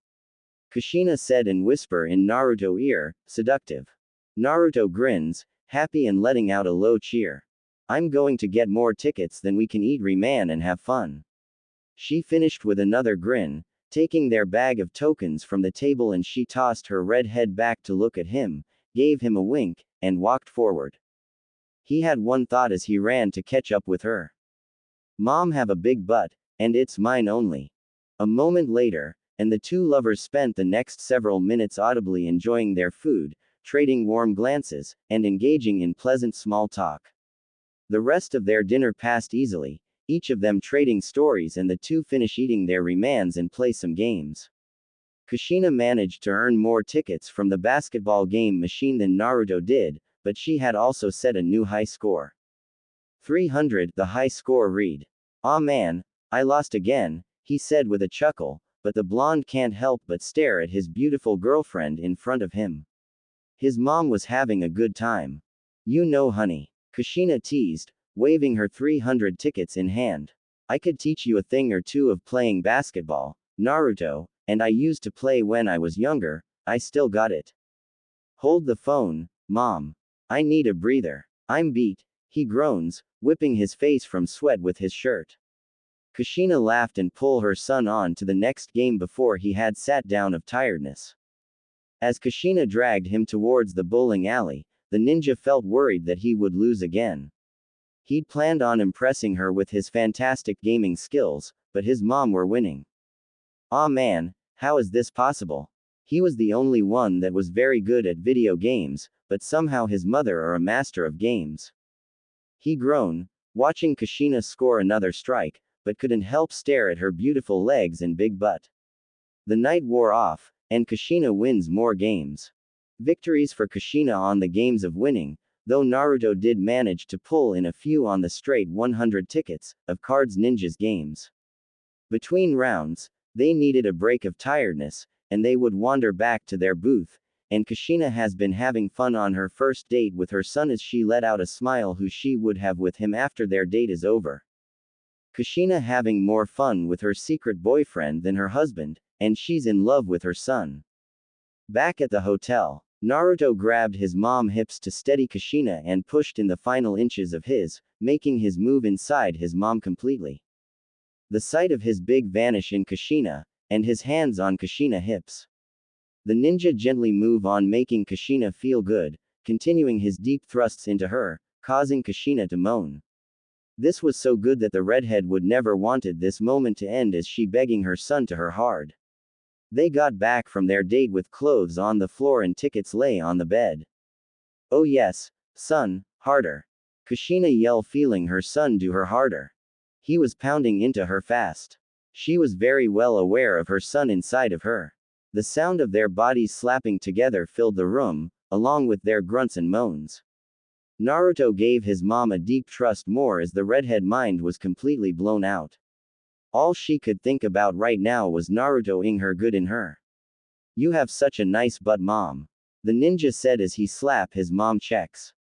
Kushina said in whisper in Naruto's ear, seductive. Naruto grins, happy and letting out a low cheer. I'm going to get more tickets than we can eat, man, and have fun. She finished with another grin, taking their bag of tokens from the table, and she tossed her red head back to look at him, gave him a wink, and walked forward. He had one thought as he ran to catch up with her. Mom have a big butt, and it's mine only. A moment later, and the two lovers spent the next several minutes audibly enjoying their food, trading warm glances, and engaging in pleasant small talk. The rest of their dinner passed easily, each of them trading stories, and the two finish eating their remans and play some games. Kushina managed to earn more tickets from the basketball game machine than Naruto did, but she had also set a new high score. 300, the high score read. Aw man, I lost again, he said with a chuckle, but the blonde can't help but stare at his beautiful girlfriend in front of him. His mom was having a good time. You know, honey, Kushina teased, waving her 300 tickets in hand. I could teach you a thing or two of playing basketball, Naruto, and I used to play when I was younger, I still got it. Hold the phone, Mom. I need a breather. I'm beat, he groans, whipping his face from sweat with his shirt. Kushina laughed and pulled her son on to the next game before he had sat down of tiredness. As Kushina dragged him towards the bowling alley, the ninja felt worried that he would lose again. He'd planned on impressing her with his fantastic gaming skills, but his mom were winning. Aw man, how is this possible? He was the only one that was very good at video games, but somehow his mother are a master of games. He groaned, watching Kushina score another strike, but couldn't help stare at her beautiful legs and big butt. The night wore off, and Kushina wins more games. Victories for Kushina on the games of winning, though Naruto did manage to pull in a few on the straight 100 tickets of Cards Ninja's games. Between rounds, they needed a break of tiredness, and they would wander back to their booth, and Kushina has been having fun on her first date with her son as she let out a smile who she would have with him after their date is over. Kushina having more fun with her secret boyfriend than her husband, and she's in love with her son. Back at the hotel, Naruto grabbed his mom's hips to steady Kushina and pushed in the final inches of his, making his move inside his mom completely. The sight of his big vanish in Kushina, and his hands on Kushina hips. The ninja gently move on, making Kushina feel good, continuing his deep thrusts into her, causing Kushina to moan. This was so good that the redhead would never wanted this moment to end as she begging her son to her hard. They got back from their date with clothes on the floor and tickets lay on the bed. Oh yes, son, harder. Kushina yelled, feeling her son do her harder. He was pounding into her fast. She was very well aware of her son inside of her. The sound of their bodies slapping together filled the room, along with their grunts and moans. Naruto gave his mom a deep trust more as the redhead mind was completely blown out. All she could think about right now was Naruto-ing her good in her. You have such a nice butt, mom. The ninja said as he slapped his mom checks.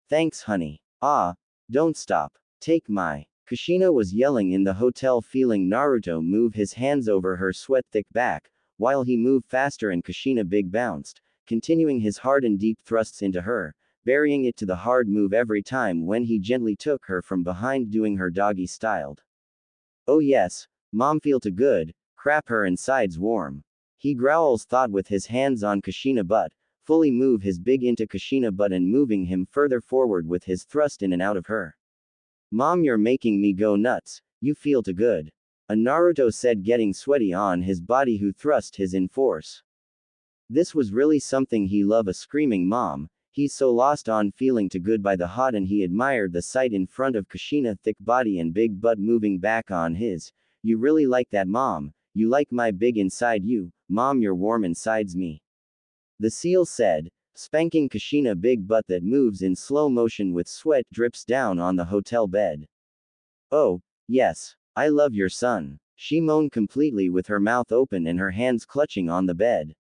Thanks, honey. Ah, don't stop. Take my. Kushina was yelling in the hotel, feeling Naruto move his hands over her sweat-thick back, while he moved faster and Kushina big bounced, continuing his hard and deep thrusts into her, varying it to the hard move every time when he gently took her from behind, doing her doggy styled. Oh yes, mom feel too good, crap her insides warm. He growls thought with his hands on Kushina butt, fully move his big into Kushina butt and moving him further forward with his thrust in and out of her. Mom, you're making me go nuts, you feel too good. A Naruto said, getting sweaty on his body, who thrust his in force. This was really something. He love a screaming mom, he's so lost on feeling too good by the hot, and he admired the sight in front of Kushina thick body and big butt moving back on his. You really like that, mom, you like my big inside you, mom, you're warm insides me. The seal said, spanking Kushina big butt that moves in slow motion with sweat drips down on the hotel bed. Oh, yes, I love your son, she moaned completely with her mouth open and her hands clutching on the bed.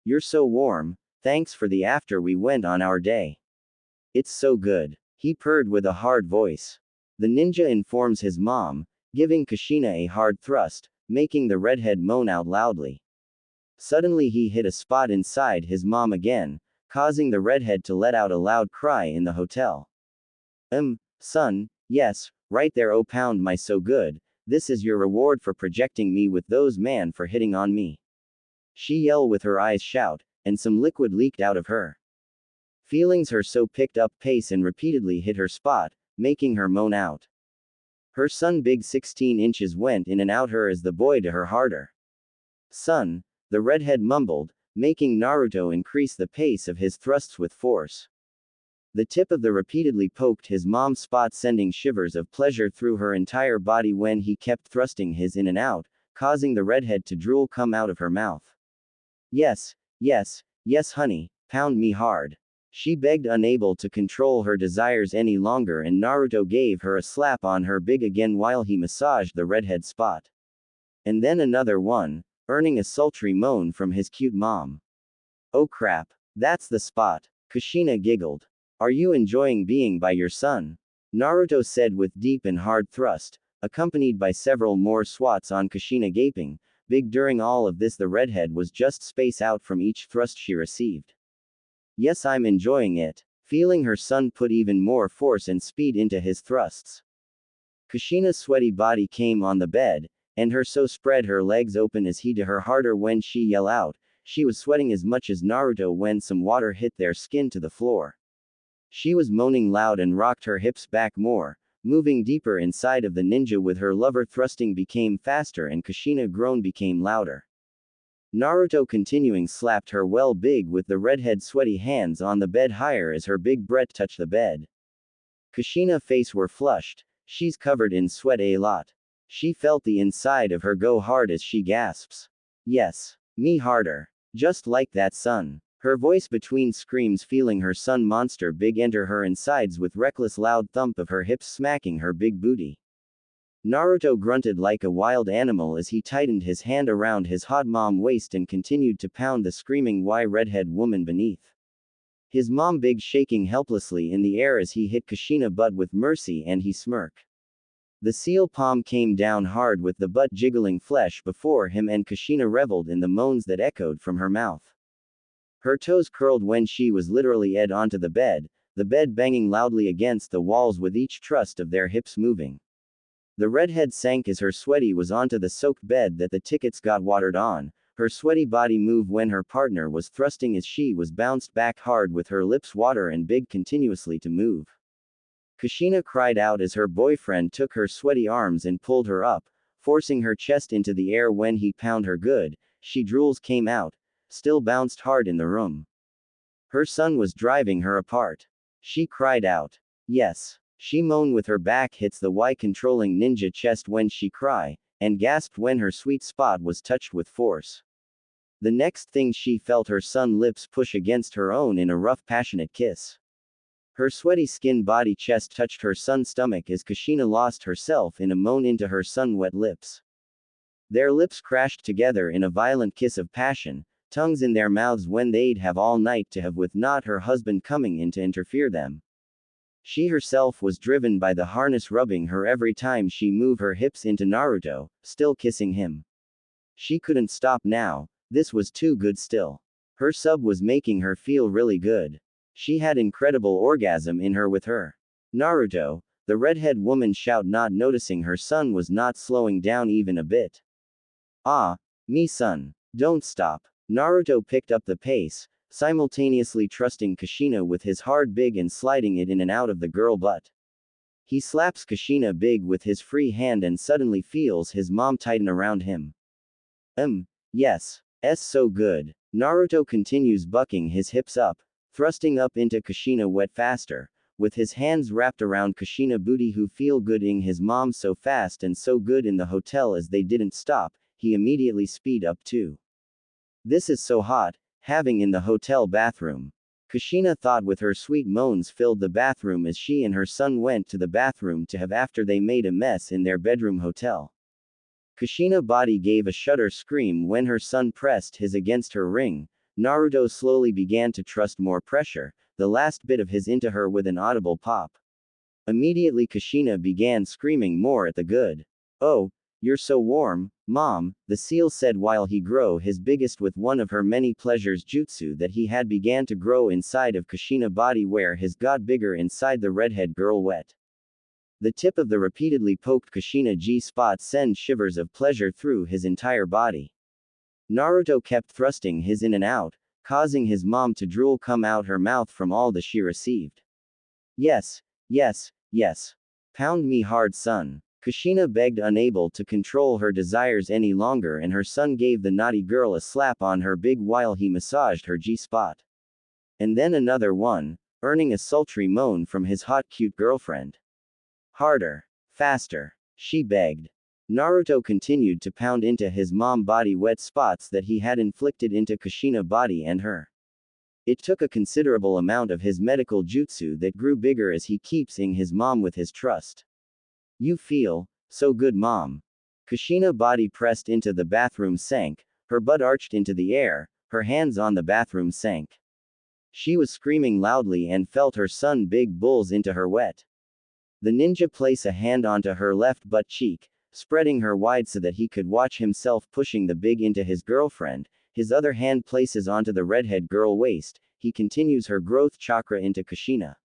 You're so warm, thanks for the after we went on our day. It's so good, he purred with a hard voice. The ninja informs his mom, giving Kushina a hard thrust, making the redhead moan out loudly. Suddenly he hit a spot inside his mom again, causing the redhead to let out a loud cry in the hotel. Son, yes, right there, oh pound my so good, this is your reward for projecting me with those man for hitting on me. She yelled with her eyes shout, and some liquid leaked out of her. Feelings her so picked up pace and repeatedly hit her spot, making her moan out. Her son big 16 inches went in and out her as the boy to her harder. Son, the redhead mumbled, making Naruto increase the pace of his thrusts with force. The tip of the repeatedly poked his mom's spot, sending shivers of pleasure through her entire body when he kept thrusting his in and out, causing the redhead to drool come out of her mouth. Yes, yes, yes honey, pound me hard. She begged, unable to control her desires any longer, and Naruto gave her a slap on her big again while he massaged the redhead spot. And then another one, earning a sultry moan from his cute mom. Oh crap, that's the spot, Kushina giggled. Are you enjoying being by your son? Naruto said with deep and hard thrust, accompanied by several more swats on Kushina gaping. Big during all of this, the redhead was just space out from each thrust she received. Yes, I'm enjoying it, feeling her son put even more force and speed into his thrusts. Kushina's sweaty body came on the bed, and her so spread her legs open as he to her harder when she yell out. She was sweating as much as Naruto when some water hit their skin to the floor. She was moaning loud and rocked her hips back more, moving deeper inside of the ninja with her lover. Thrusting became faster and Kushina groan became louder. Naruto continuing slapped her well big with the redhead sweaty hands on the bed higher as her big breath touched the bed. Kushina face were flushed, she's covered in sweat a lot. She felt the inside of her go hard as she gasps. Yes, me harder. Just like that, son. Her voice between screams, feeling her son monster big enter her insides with reckless loud thump of her hips smacking her big booty. Naruto grunted like a wild animal as he tightened his hand around his hot mom waist and continued to pound the screaming redhead woman beneath. His mom big shaking helplessly in the air as he hit Kushina butt with mercy and he smirk. The seal palm came down hard with the butt jiggling flesh before him, and Kushina reveled in the moans that echoed from her mouth. Her toes curled when she was literally ed onto the bed banging loudly against the walls with each thrust of their hips moving. The redhead sank as her sweaty was onto the soaked bed that the tickets got watered on, her sweaty body moved when her partner was thrusting as she was bounced back hard with her lips water and big continuously to move. Kushina cried out as her boyfriend took her sweaty arms and pulled her up, forcing her chest into the air when he pounded her good. She drools came out, still bounced hard in the room. Her son was driving her apart. She cried out. Yes. She moaned with her back hits the controlling ninja chest when she cried, and gasped when her sweet spot was touched with force. The next thing she felt her son lips push against her own in a rough passionate kiss. Her sweaty skin body chest touched her son's stomach as Kushina lost herself in a moan into her son wet lips. Their lips crashed together in a violent kiss of passion, tongues in their mouths when they'd have all night to have with not her husband coming in to interfere them. She herself was driven by the harness rubbing her every time she moved her hips into Naruto, still kissing him. She couldn't stop now, this was too good still. Her sub was making her feel really good. She had incredible orgasm in her with her. Naruto, the redhead woman shout, not noticing her son was not slowing down even a bit. Ah, me son. Don't stop. Naruto picked up the pace, simultaneously trusting Kushina with his hard big and sliding it in and out of the girl butt. He slaps Kushina big with his free hand and suddenly feels his mom tighten around him. Yes. So good. Naruto continues bucking his hips up, thrusting up into Kushina wet faster, with his hands wrapped around Kushina booty who feel gooding his mom so fast and so good in the hotel as they didn't stop, he immediately speed up too. This is so hot, having in the hotel bathroom. Kushina thought with her sweet moans filled the bathroom as she and her son went to the bathroom to have after they made a mess in their bedroom hotel. Kushina body gave a shudder scream when her son pressed his against her ring. Naruto slowly began to trust more pressure, the last bit of his into her with an audible pop. Immediately Kushina began screaming more at the good. Oh, you're so warm, mom, the seal said while he grew his biggest with one of her many pleasures jutsu that he had began to grow inside of Kushina body where his got bigger inside the redhead girl wet. The tip of the repeatedly poked Kushina G-spot sent shivers of pleasure through his entire body. Naruto kept thrusting his in and out, causing his mom to drool come out her mouth from all that she received. Yes. Pound me hard son. Kushina begged, unable to control her desires any longer, and her son gave the naughty girl a slap on her big while he massaged her G-spot. And then another one, earning a sultry moan from his hot cute girlfriend. Harder. Faster. She begged. Naruto continued to pound into his mom body wet spots that he had inflicted into Kushina body and her. It took a considerable amount of his medical jutsu that grew bigger as he keeps ing his mom with his trust. You feel so good mom. Kushina body pressed into the bathroom sank, her butt arched into the air, her hands on the bathroom sank. She was screaming loudly and felt her son big bulls into her wet. The ninja place a hand onto her left butt cheek, spreading her wide so that he could watch himself pushing the big into his girlfriend. His other hand places onto the redhead girl waist, he continues her growth chakra into Kushina.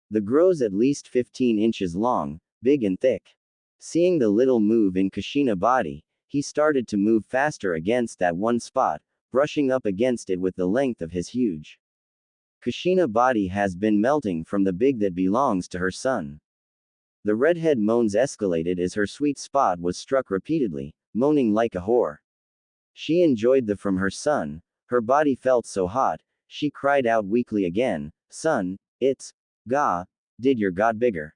The grows at least 15 inches long, big and thick. Seeing the little move in Kushina body, he started to move faster against that one spot, brushing up against it with the length of his huge. Kushina body has been melting from the big that belongs to her son. The redhead moans escalated as her sweet spot was struck repeatedly, moaning like a whore. She enjoyed the from her son, her body felt so hot, she cried out weakly again, son, it's, did your got bigger?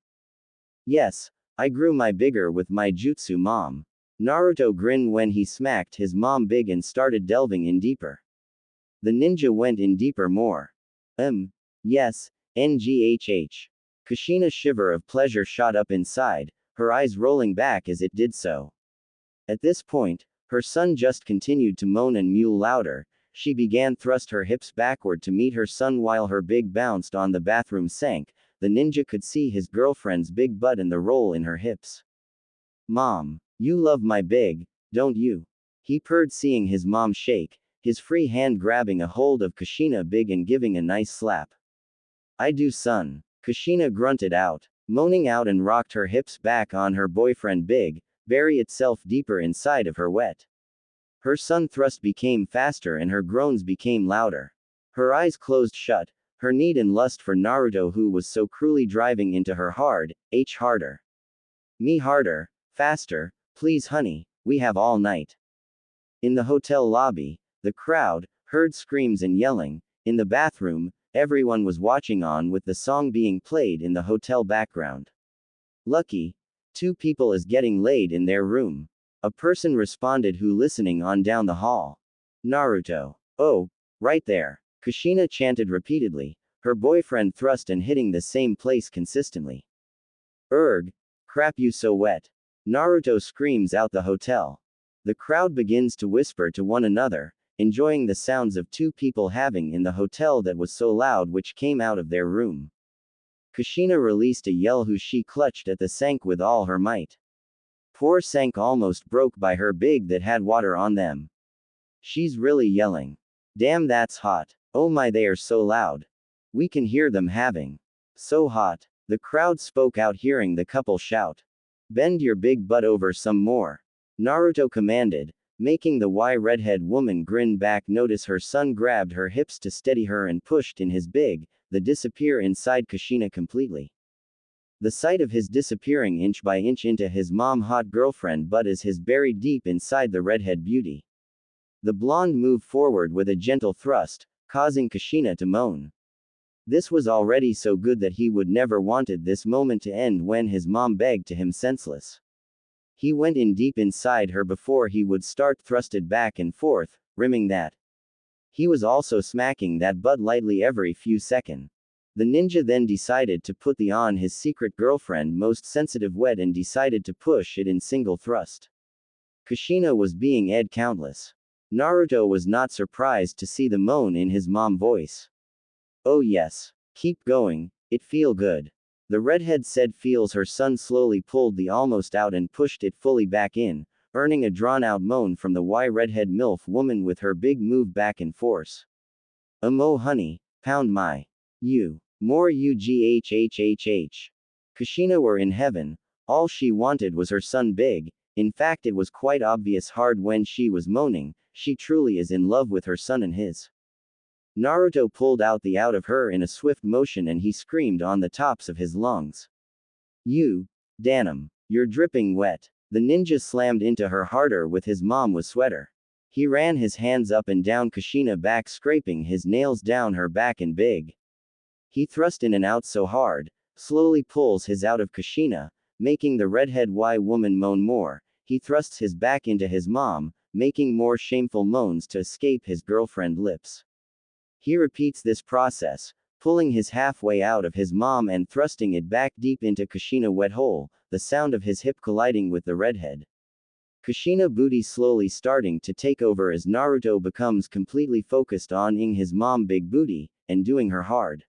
Yes, I grew my bigger with my jutsu mom. Naruto grinned when he smacked his mom big and started delving in deeper. The ninja went in deeper more. Yes, NGHH. Kushina's shiver of pleasure shot up inside, her eyes rolling back as it did so. At this point, her son just continued to moan and mew louder. She began thrust her hips backward to meet her son while her big bounced on the bathroom sank. The ninja could see his girlfriend's big butt and the roll in her hips. Mom, you love my big, don't you? He purred seeing his mom shake, his free hand grabbing a hold of Kushina big and giving a nice slap. I do son. Kushina grunted out, moaning out and rocked her hips back on her boyfriend big, bury itself deeper inside of her wet. Her son thrust became faster and her groans became louder. Her eyes closed shut, her need and lust for Naruto who was so cruelly driving into her hard, harder. Me harder, faster, please honey, we have all night. In the hotel lobby, the crowd heard screams and yelling. In the bathroom, everyone was watching on with the song being played in the hotel background. Lucky. 2 people is getting laid in their room. A person responded who listening on down the hall. Naruto. Oh, right there. Kushina chanted repeatedly, her boyfriend thrust and hitting the same place consistently. Erg. Crap you so wet. Naruto screams out the hotel. The crowd begins to whisper to one another, enjoying the sounds of 2 people having in the hotel that was so loud which came out of their room. Kushina released a yell whose she clutched at the sank with all her might. Poor sank almost broke by her big that had water on them. She's really yelling. Damn, that's hot. Oh my, they are so loud. We can hear them having. So hot. The crowd spoke out hearing the couple shout. Bend your big butt over some more. Naruto commanded, making the redhead woman grin back. Notice her son grabbed her hips to steady her and pushed in his big, the disappear inside Kushina completely. The sight of his disappearing inch by inch into his mom hot girlfriend butt as his buried deep inside the redhead beauty. The blonde moved forward with a gentle thrust, causing Kushina to moan. This was already so good that he would never wanted this moment to end when his mom begged to him senseless. He went in deep inside her before he would start thrusted back and forth, rimming that. He was also smacking that butt lightly every few seconds. The ninja then decided to put the on his secret girlfriend most sensitive wet and decided to push it in single thrust. Kushina was being ed countless. Naruto was not surprised to see the moan in his mom voice. Oh yes. Keep going, it feel good. The redhead said feels her son slowly pulled the almost out and pushed it fully back in, earning a drawn-out moan from the redhead MILF woman with her big move back and force. Oh honey, pound my. You. More UGHHHH. Kushina were in heaven. All she wanted was her son big. In fact, it was quite obvious hard when she was moaning. She truly is in love with her son and his. Naruto pulled out the out of her in a swift motion and he screamed on the tops of his lungs. You, Danum, you're dripping wet. The ninja slammed into her harder with his mom was sweater. He ran his hands up and down Kushina back, scraping his nails down her back and big. He thrust in and out so hard, slowly pulls his out of Kushina, making the redhead woman moan more. He thrusts his back into his mom, making more shameful moans to escape his girlfriend lips. He repeats this process, pulling his halfway out of his mom and thrusting it back deep into Kushina wet hole, the sound of his hip colliding with the redhead. Kushina booty slowly starting to take over as Naruto becomes completely focused on ing his mom big booty, and doing her hard.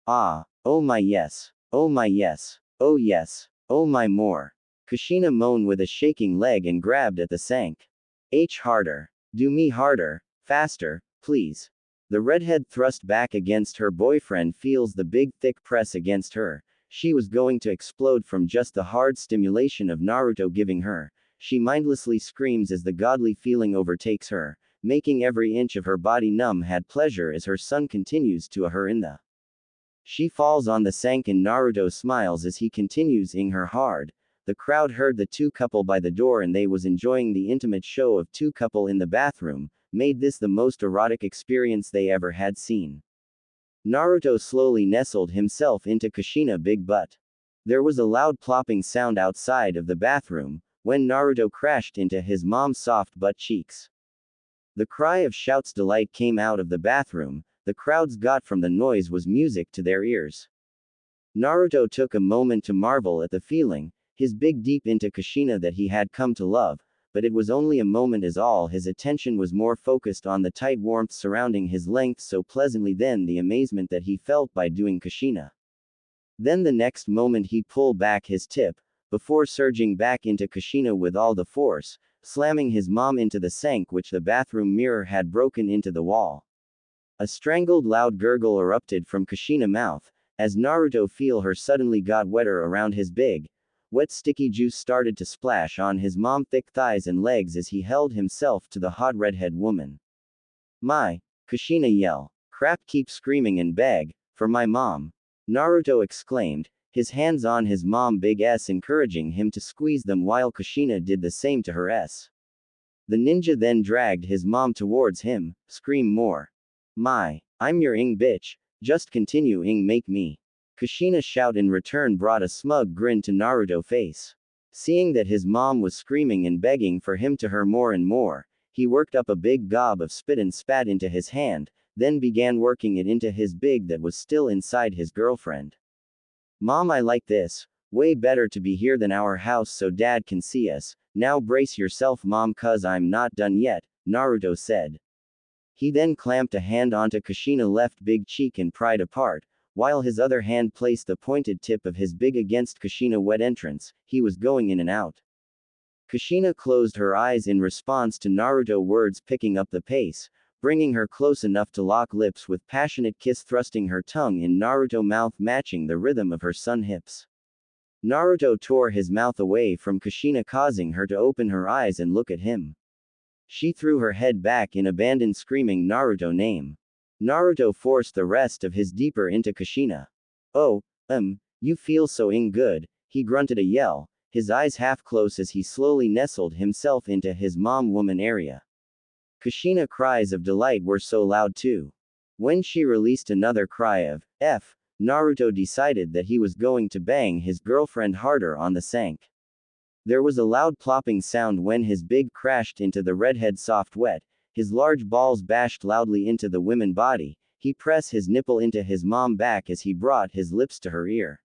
Ah, oh my yes, oh my yes, oh yes, oh my more. Kushina moaned with a shaking leg and grabbed at the sank. Harder. Do me harder, faster, please. The redhead thrust back against her boyfriend feels the big thick press against her. She was going to explode from just the hard stimulation of Naruto giving her. She mindlessly screams as the godly feeling overtakes her, making every inch of her body numb had pleasure as her son continues to her in the. She falls on the sank and Naruto smiles as he continues ing her hard. The crowd heard the two couple by the door and they was enjoying the intimate show of two couple in the bathroom, made this the most erotic experience they ever had seen. Naruto slowly nestled himself into Kushina big butt. There was a loud plopping sound outside of the bathroom, when Naruto crashed into his mom's soft butt cheeks. The cry of shouts delight came out of the bathroom. The crowds got from the noise was music to their ears. Naruto took a moment to marvel at the feeling, his big deep into Kushina that he had come to love, but it was only a moment as all his attention was more focused on the tight warmth surrounding his length so pleasantly than the amazement that he felt by doing Kushina. Then the next moment he pulled back his tip, before surging back into Kushina with all the force, slamming his mom into the sink which the bathroom mirror had broken into the wall. A strangled loud gurgle erupted from Kushina's mouth, as Naruto feel her suddenly got wetter around his big, wet sticky juice started to splash on his mom's thick thighs and legs as he held himself to the hot redhead woman. My! Kushina yell. Crap, keep screaming and beg, for my mom. Naruto exclaimed, his hands on his mom big S encouraging him to squeeze them while Kushina did the same to her S. The ninja then dragged his mom towards him, scream more. My! I'm your ing bitch, just continue ing make me. Kushina shout in return brought a smug grin to Naruto's face. Seeing that his mom was screaming and begging for him to her more and more, he worked up a big gob of spit and spat into his hand, then began working it into his big that was still inside his girlfriend. Mom, I like this, way better to be here than our house so dad can see us, now brace yourself mom cuz I'm not done yet, Naruto said. He then clamped a hand onto Kushina's left big cheek and pried apart, while his other hand placed the pointed tip of his big against Kushina wet entrance. He was going in and out. Kushina closed her eyes in response to Naruto words, picking up the pace, bringing her close enough to lock lips with passionate kiss, thrusting her tongue in Naruto mouth, matching the rhythm of her son hips. Naruto tore his mouth away from Kushina, causing her to open her eyes and look at him. She threw her head back in abandon, screaming Naruto name. Naruto forced the rest of his deeper into Kushina. Oh, you feel so good, he grunted a yell, his eyes half closed as he slowly nestled himself into his mom woman area. Kushina's cries of delight were so loud too. When she released another cry of F, Naruto decided that he was going to bang his girlfriend harder on the sank. There was a loud plopping sound when his big crashed into the redhead soft wet, his large balls bashed loudly into the woman body. He pressed his nipple into his mom back as he brought his lips to her ear.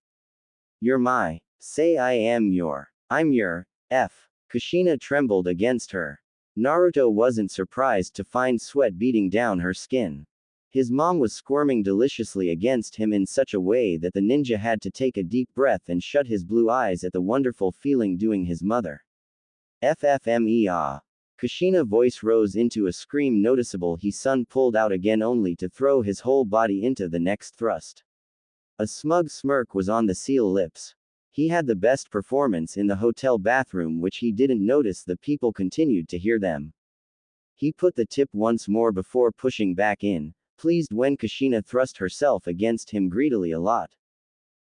You're my, say I am your, I'm your, F. Kushina trembled against her. Naruto wasn't surprised to find sweat beating down her skin. His mom was squirming deliciously against him in such a way that the ninja had to take a deep breath and shut his blue eyes at the wonderful feeling doing his mother. FFME ah. Kushina's voice rose into a scream noticeable. His son pulled out again only to throw his whole body into the next thrust. A smug smirk was on the seal lips. He had the best performance in the hotel bathroom, which he didn't notice the people continued to hear them. He put the tip once more before pushing back in, pleased when Kushina thrust herself against him greedily a lot.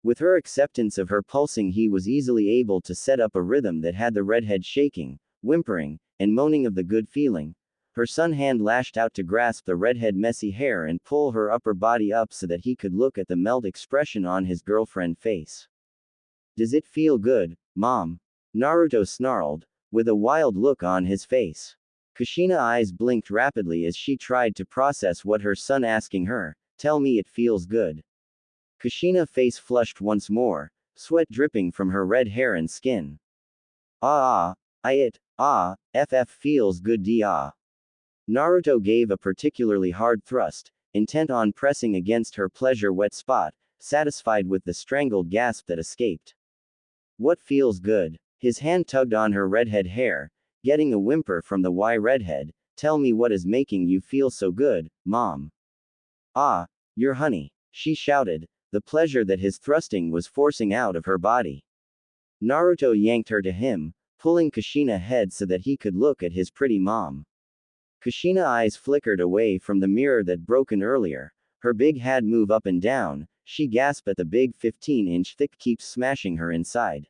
With her acceptance of her pulsing, he was easily able to set up a rhythm that had the redhead shaking, whimpering, and moaning of the good feeling. Her son hand lashed out to grasp the redhead messy hair and pull her upper body up so that he could look at the melt expression on his girlfriend's face. Does it feel good, Mom? Naruto snarled, with a wild look on his face. Kushina's eyes blinked rapidly as she tried to process what her son asking her. Tell me it feels good. Kushina's face flushed once more, sweat dripping from her red hair and skin. FF feels good da. Naruto gave a particularly hard thrust, intent on pressing against her pleasure wet spot, satisfied with the strangled gasp that escaped. What feels good? His hand tugged on her redhead hair, getting a whimper from the redhead. Tell me what is making you feel so good, Mom. Your honey, she shouted, the pleasure that his thrusting was forcing out of her body. Naruto yanked her to him, pulling Kushina's head so that he could look at his pretty mom. Kushina's eyes flickered away from the mirror that broken earlier, her big head move up and down, she gasped at the big 15-inch thick keeps smashing her inside.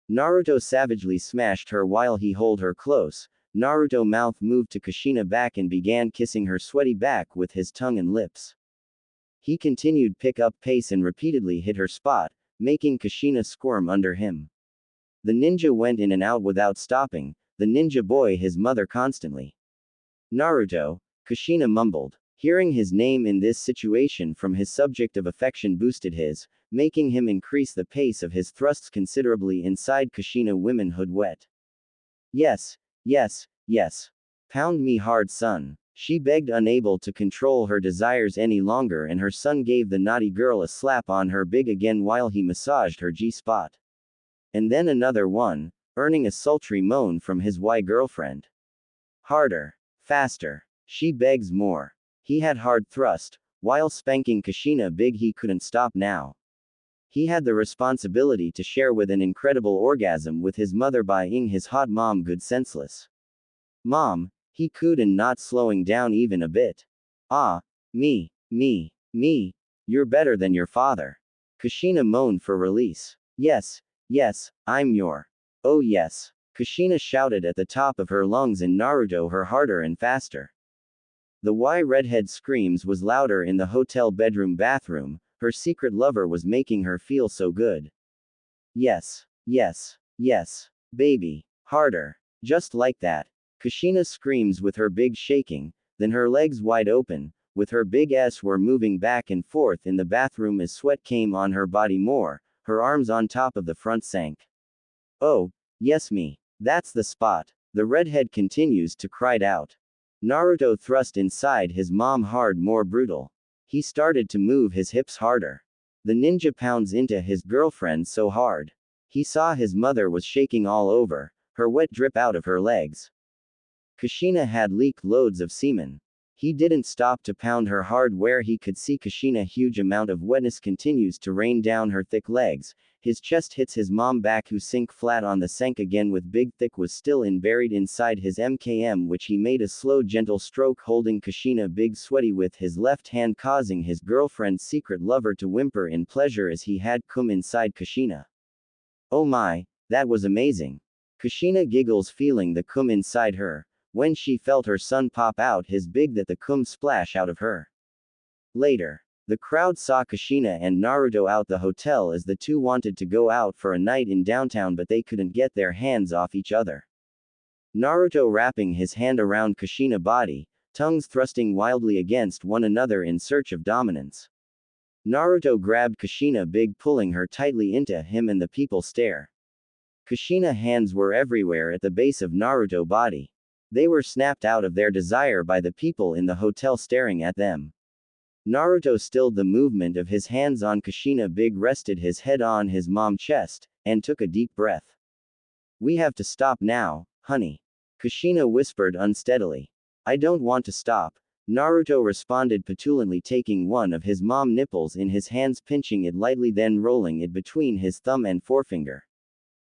Naruto savagely smashed her while he held her close. Naruto's mouth moved to Kushina's back and began kissing her sweaty back with his tongue and lips. He continued pick up pace and repeatedly hit her spot, making Kushina squirm under him. The ninja went in and out without stopping, the ninja boy his mother constantly. Naruto, Kushina mumbled. Hearing his name in this situation from his subject of affection boosted his, making him increase the pace of his thrusts considerably inside Kushina's womanhood wet. Yes, yes, yes. Pound me hard, son. She begged, unable to control her desires any longer, and her son gave the naughty girl a slap on her big again while he massaged her G-spot. And then another one, earning a sultry moan from his girlfriend. Harder. Faster. She begs more. He had hard thrust, while spanking Kushina big. He couldn't stop now. He had the responsibility to share with an incredible orgasm with his mother, buying his hot mom good senseless. Mom, he cooed and not slowing down even a bit. Me, you're better than your father. Kushina moaned for release. Yes, I'm your. Oh yes. Kushina shouted at the top of her lungs and Naruto her harder and faster. The redhead screams was louder in the hotel bathroom, her secret lover was making her feel so good. Yes, baby, harder, just like that. Kushina screams with her big shaking, then her legs wide open, with her big S were moving back and forth in the bathroom as sweat came on her body more, her arms on top of the front sank. Oh, yes me, that's the spot, the redhead continues to cry out. Naruto thrust inside his mom hard, more brutal. He started to move his hips harder. The ninja pounds into his girlfriend so hard. He saw his mother was shaking all over, her wet drip out of her legs. Kushina had leaked loads of semen. He didn't stop to pound her hard where he could see Kushina huge amount of wetness continues to rain down her thick legs. His chest hits his mom back who sink flat on the sink again with big thick was still in buried inside his MKM which he made a slow gentle stroke holding Kushina big sweaty with his left hand causing his girlfriend's secret lover to whimper in pleasure as he had cum inside Kushina. Oh my, that was amazing. Kushina giggles feeling the cum inside her. When she felt her son pop out his big that the cum splash out of her. Later, the crowd saw Kushina and Naruto out the hotel as the two wanted to go out for a night in downtown but they couldn't get their hands off each other. Naruto wrapping his hand around Kushina's body, tongues thrusting wildly against one another in search of dominance. Naruto grabbed Kushina big pulling her tightly into him and the people stare. Kushina hands were everywhere at the base of Naruto body. They were snapped out of their desire by the people in the hotel staring at them. Naruto stilled the movement of his hands on Kushina big rested his head on his mom's chest, and took a deep breath. We have to stop now, honey. Kushina whispered unsteadily. I don't want to stop. Naruto responded petulantly taking one of his mom's nipples in his hands pinching it lightly then rolling it between his thumb and forefinger.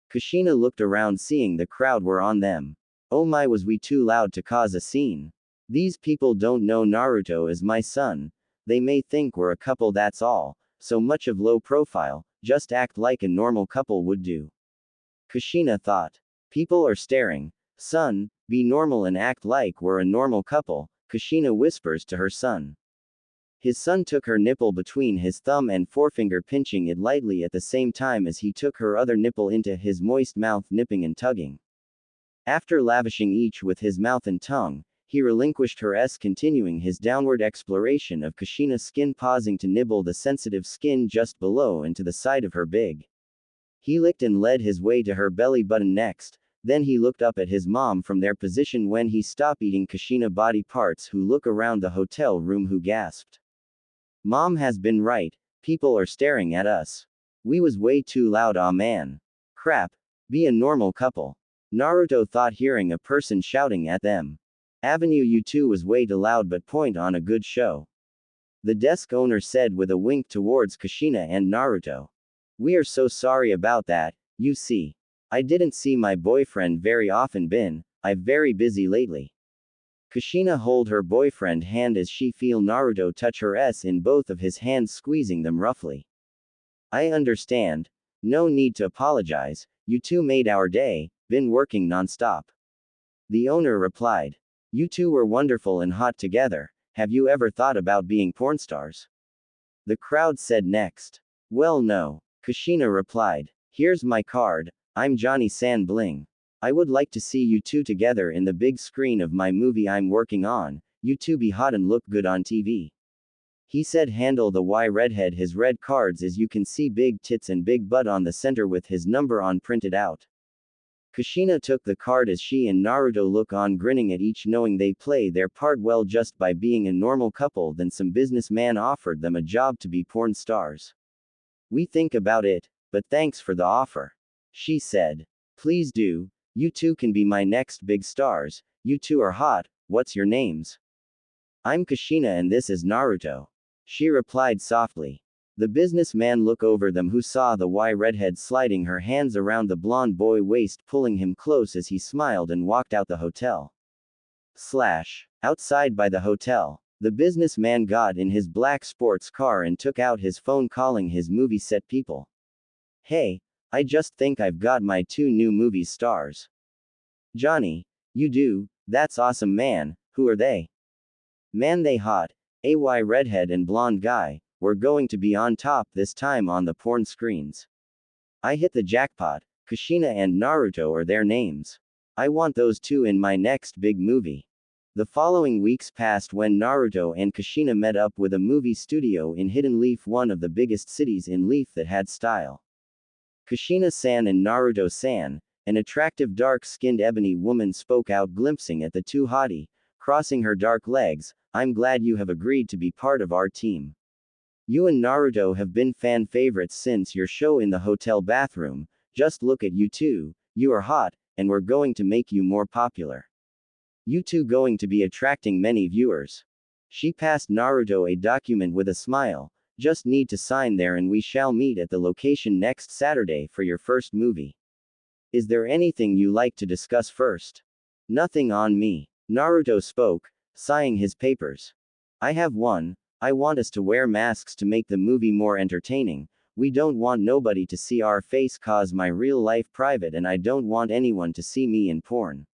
Kushina looked around seeing the crowd were on them. Oh my was we too loud to cause a scene? These people don't know Naruto is my son. They may think we're a couple that's all, so much of low profile, just act like a normal couple would do. Kushina thought. People are staring. Son, be normal and act like we're a normal couple, Kushina whispers to her son. His son took her nipple between his thumb and forefinger pinching it lightly at the same time as he took her other nipple into his moist mouth nipping and tugging. After lavishing each with his mouth and tongue, he relinquished her continuing his downward exploration of Kushina's skin pausing to nibble the sensitive skin just below and to the side of her big. He licked and led his way to her belly button next, then he looked up at his mom from their position when he stopped eating Kushina body parts who look around the hotel room who gasped. Mom has been right, people are staring at us. We was way too loud aw man. Crap, be a normal couple. Naruto thought hearing a person shouting at them. Avenue U2 was way too loud but point on a good show. The desk owner said with a wink towards Kushina and Naruto. We are so sorry about that, you see. I didn't see my boyfriend very often I've very busy lately. Kushina hold her boyfriend hand as she feel Naruto touch her in both of his hands squeezing them roughly. I understand. No need to apologize, you two made our day, been working non-stop. The owner replied. You two were wonderful and hot together, have you ever thought about being porn stars? The crowd said next. Well no. Kushina replied. Here's my card, I'm Johnny San Bling. I would like to see you two together in the big screen of my movie I'm working on, you two be hot and look good on TV. He said handle the Y redhead his red cards as you can see big tits and big butt on the center with his number on printed out. Kushina took the card as she and Naruto look on grinning at each knowing they play their part well just by being a normal couple then some businessman offered them a job to be porn stars. We think about it, but thanks for the offer. She said. Please do, you two can be my next big stars, you two are hot, what's your names? I'm Kushina and this is Naruto. She replied softly. The businessman looked over them who saw the Y redhead sliding her hands around the blonde boy waist pulling him close as he smiled and walked out the hotel. Outside by the hotel, the businessman got in his black sports car and took out his phone calling his movie set people. Hey, I just think I've got my two new movie stars. Johnny, you do, that's awesome man, who are they? Man they hot, AY redhead and blonde guy. We're going to be on top this time on the porn screens. I hit the jackpot, Kushina and Naruto are their names. I want those two in my next big movie. The following weeks passed when Naruto and Kushina met up with a movie studio in Hidden Leaf, one of the biggest cities in Leaf that had style. Kushina-san and Naruto-san, an attractive dark-skinned ebony woman spoke out glimpsing at the two hottie, crossing her dark legs, I'm glad you have agreed to be part of our team. You and Naruto have been fan favorites since your show in the hotel bathroom. Just look at you two, you are hot, and we're going to make you more popular. You two going to be attracting many viewers. She passed Naruto a document with a smile. Just need to sign there and we shall meet at the location next Saturday for your first movie. Is there anything you like to discuss first? Nothing on me. Naruto spoke, sighing his papers. I have one. I want us to wear masks to make the movie more entertaining. We don't want nobody to see our face cause my real life private and I don't want anyone to see me in porn.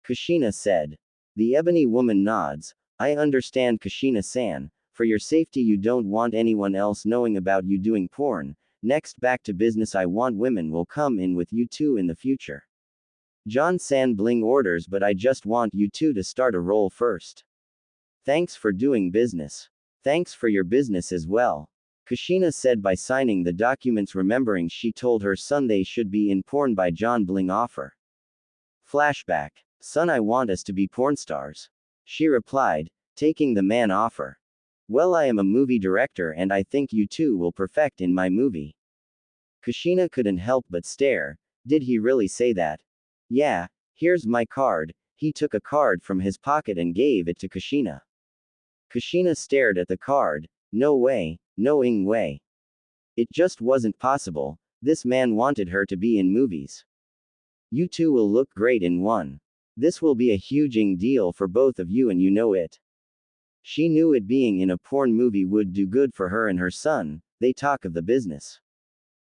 Kushina said. The ebony woman nods. I understand Kushina-san. For your safety you don't want anyone else knowing about you doing porn. Next back to business I want women will come in with you two in the future. John-san bling orders but I just want you two to start a role first. Thanks for doing business. Thanks for your business as well. Kushina said by signing the documents remembering she told her son they should be in porn by John bling offer. Flashback. Son I want us to be porn stars. She replied, taking the man offer. Well I am a movie director and I think you two will perfect in my movie. Kushina couldn't help but stare. Did he really say that? Yeah, here's my card. He took a card from his pocket and gave it to Kushina. Kushina stared at the card. No way, no-ing way. It just wasn't possible. This man wanted her to be in movies. You two will look great in one. This will be a huge deal for both of you and you know it. She knew it being in a porn movie would do good for her and her son. They talk of the business.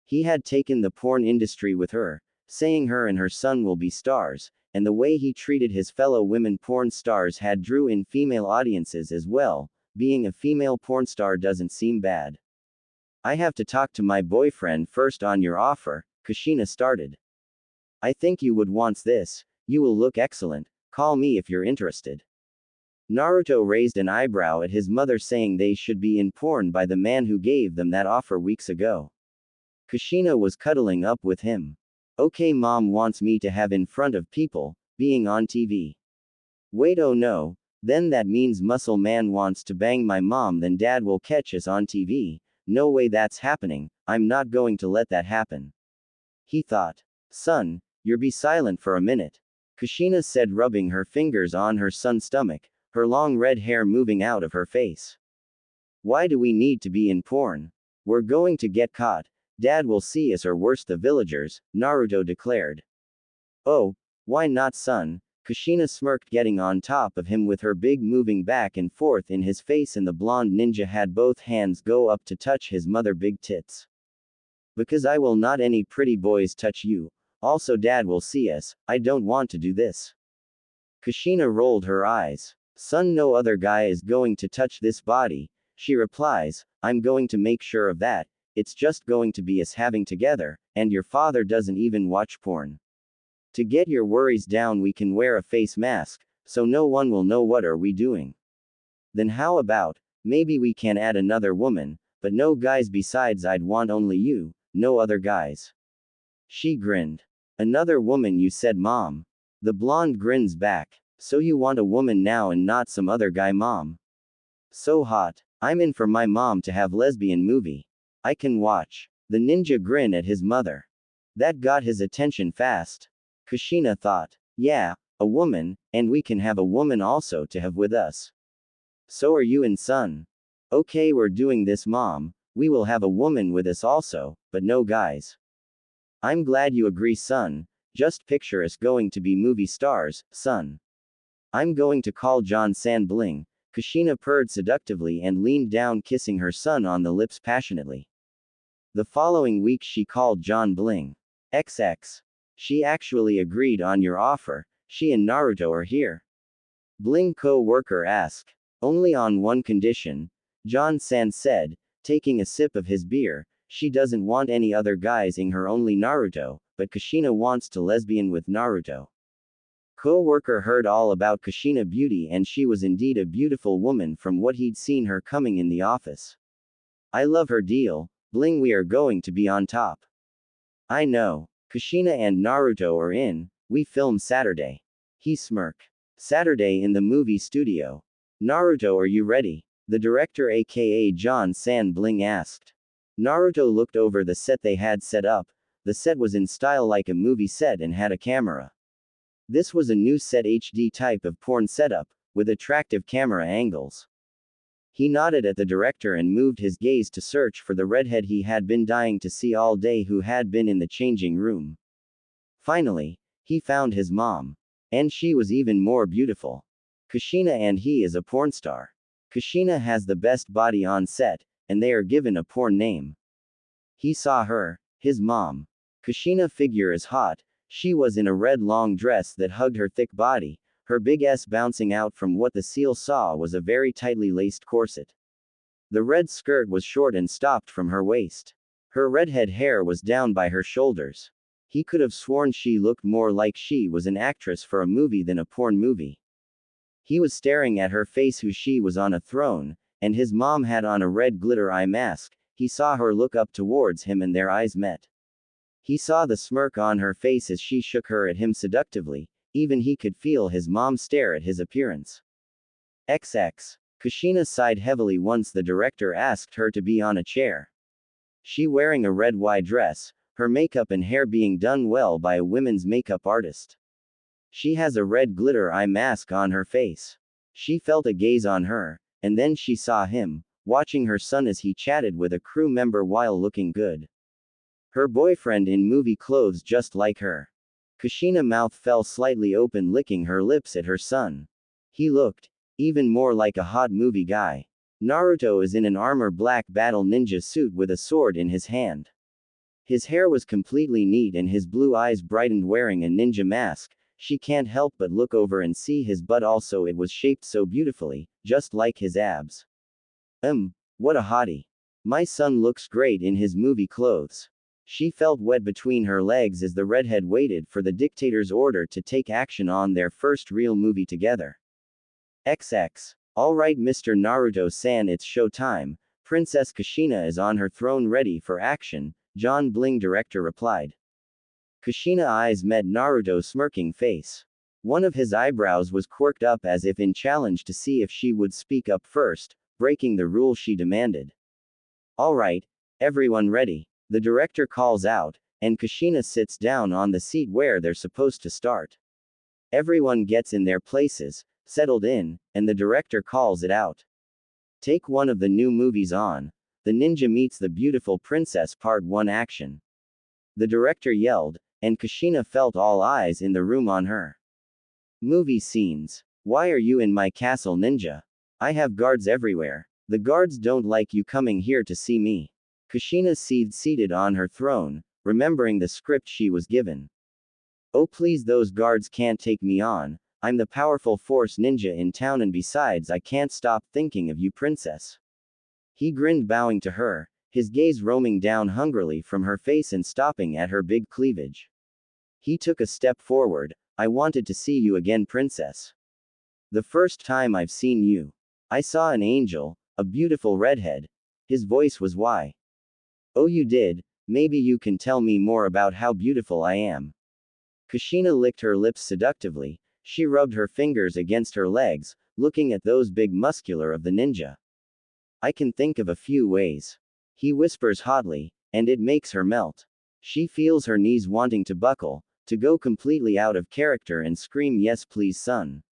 He had taken the porn industry with her, saying her and her son will be stars, and the way he treated his fellow women porn stars had drew in female audiences as well. Being a female porn star doesn't seem bad. I have to talk to my boyfriend first on your offer, Kushina started. I think you would want this. You will look excellent. Call me if you're interested. Naruto raised an eyebrow at his mother saying they should be in porn by the man who gave them that offer weeks ago. Kushina was cuddling up with him. Okay, mom wants me to have in front of people, being on TV. Wait, oh no, then that means Muscle Man wants to bang my mom, then dad will catch us on TV. No way that's happening, I'm not going to let that happen. He thought. Son, you're be silent for a minute. Kushina said, rubbing her fingers on her son's stomach, her long red hair moving out of her face. Why do we need to be in porn? We're going to get caught. Dad will see us or worse the villagers, Naruto declared. Oh, why not son? Kushina smirked, getting on top of him with her big moving back and forth in his face, and the blonde ninja had both hands go up to touch his mother big tits. Because I will not any pretty boys touch you. Also dad will see us. I don't want to do this. Kushina rolled her eyes. Son, no other guy is going to touch this body. She replies, I'm going to make sure of that. It's just going to be us having together, and your father doesn't even watch porn. To get your worries down we can wear a face mask, so no one will know what are we doing. Then how about, maybe we can add another woman, but no guys besides, I'd want only you, no other guys. She grinned. Another woman you said, mom. The blonde grins back. So you want a woman now and not some other guy, mom? So hot. I'm in for my mom to have lesbian movie. I can watch. The ninja grin at his mother. That got his attention fast. Kushina thought. Yeah, a woman, and we can have a woman also to have with us. So are you and son. Okay, we're doing this, mom. We will have a woman with us also, but no guys. I'm glad you agree, son. Just picture us going to be movie stars, son. I'm going to call John San bling. Kushina purred seductively and leaned down, kissing her son on the lips passionately. The following week she called John bling. XX. She actually agreed on your offer. She and Naruto are here. Bling co-worker asked. Only on one condition. John San said, taking a sip of his beer. She doesn't want any other guys in her, only Naruto, but Kushina wants to lesbian with Naruto. Co-worker heard all about Kushina beauty, and she was indeed a beautiful woman from what he'd seen her coming in the office. I love her deal, bling, we are going to be on top. I know. Kushina and Naruto are in. We film Saturday. He smirked. Saturday in the movie studio. Naruto, are you ready? The director aka John San Bling asked. Naruto looked over the set they had set up. The set was in style like a movie set and had a camera. This was a new set HD type of porn setup, with attractive camera angles. He nodded at the director and moved his gaze to search for the redhead he had been dying to see all day who had been in the changing room. Finally, he found his mom. And she was even more beautiful. Kushina, and he is a porn star. Kushina has the best body on set, and they are given a porn name. He saw her, his mom. Kushina figure is hot. She was in a red long dress that hugged her thick body, her big S bouncing out from what the seal saw was a very tightly laced corset. The red skirt was short and stopped from her waist. Her redhead hair was down by her shoulders. He could have sworn she looked more like she was an actress for a movie than a porn movie. He was staring at her face who she was on a throne, and his mom had on a red glitter eye mask. He saw her look up towards him and their eyes met. He saw the smirk on her face as she shook her at him seductively. Even he could feel his mom stare at his appearance. XX. Kushina sighed heavily once the director asked her to be on a chair. She wearing a red Y dress, her makeup and hair being done well by a women's makeup artist. She has a red glitter eye mask on her face. She felt a gaze on her, and then she saw him, watching her son as he chatted with a crew member while looking good. Her boyfriend in movie clothes just like her. Kushina's mouth fell slightly open, licking her lips at her son. He looked even more like a hot movie guy. Naruto is in an armor black battle ninja suit with a sword in his hand. His hair was completely neat and his blue eyes brightened wearing a ninja mask. She can't help but look over and see his butt also, it was shaped so beautifully, just like his abs. What a hottie. My son looks great in his movie clothes. She felt wet between her legs as the redhead waited for the dictator's order to take action on their first real movie together. XX. Alright Mr. Naruto-san, it's show time. Princess Kushina is on her throne ready for action, John Bling director replied. Kushina's eyes met Naruto's smirking face. One of his eyebrows was quirked up as if in challenge to see if she would speak up first, breaking the rule she demanded. Alright, everyone ready. The director calls out, and Kushina sits down on the seat where they're supposed to start. Everyone gets in their places, settled in, and the director calls it out. Take one of the new movies on. The Ninja Meets the Beautiful Princess Part 1 action. The director yelled, and Kushina felt all eyes in the room on her. Movie scenes. Why are you in my castle, ninja? I have guards everywhere. The guards don't like you coming here to see me. Kushina seated on her throne, remembering the script she was given. Oh please, those guards can't take me on. I'm the powerful force ninja in town, and besides I can't stop thinking of you, princess. He grinned, bowing to her, his gaze roaming down hungrily from her face and stopping at her big cleavage. He took a step forward. I wanted to see you again, princess. The first time I've seen you, I saw an angel, a beautiful redhead. His voice was why. Oh, you did? Maybe you can tell me more about how beautiful I am. Kushina licked her lips seductively. She rubbed her fingers against her legs, looking at those big muscular of the ninja. I can think of a few ways. He whispers hotly, and it makes her melt. She feels her knees wanting to buckle, to go completely out of character and scream, yes please son.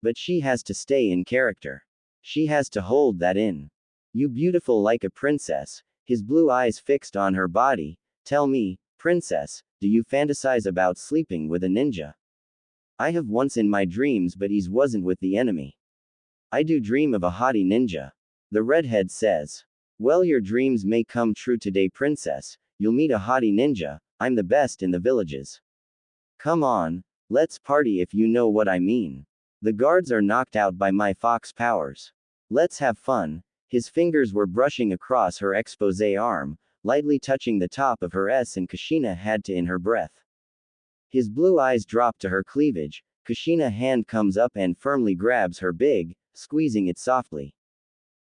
But she has to stay in character. She has to hold that in. You beautiful like a princess. His blue eyes fixed on her body. Tell me, princess, do you fantasize about sleeping with a ninja? I have once in my dreams, but he wasn't with the enemy. I do dream of a haughty ninja. The redhead says. Well, your dreams may come true today, princess. You'll meet a haughty ninja. I'm the best in the villages. Come on, let's party if you know what I mean. The guards are knocked out by my fox powers. Let's have fun. His fingers were brushing across her exposé arm, lightly touching the top of her S, and Kushina had to in her breath. His blue eyes dropped to her cleavage. Kushina's hand comes up and firmly grabs her big, squeezing it softly.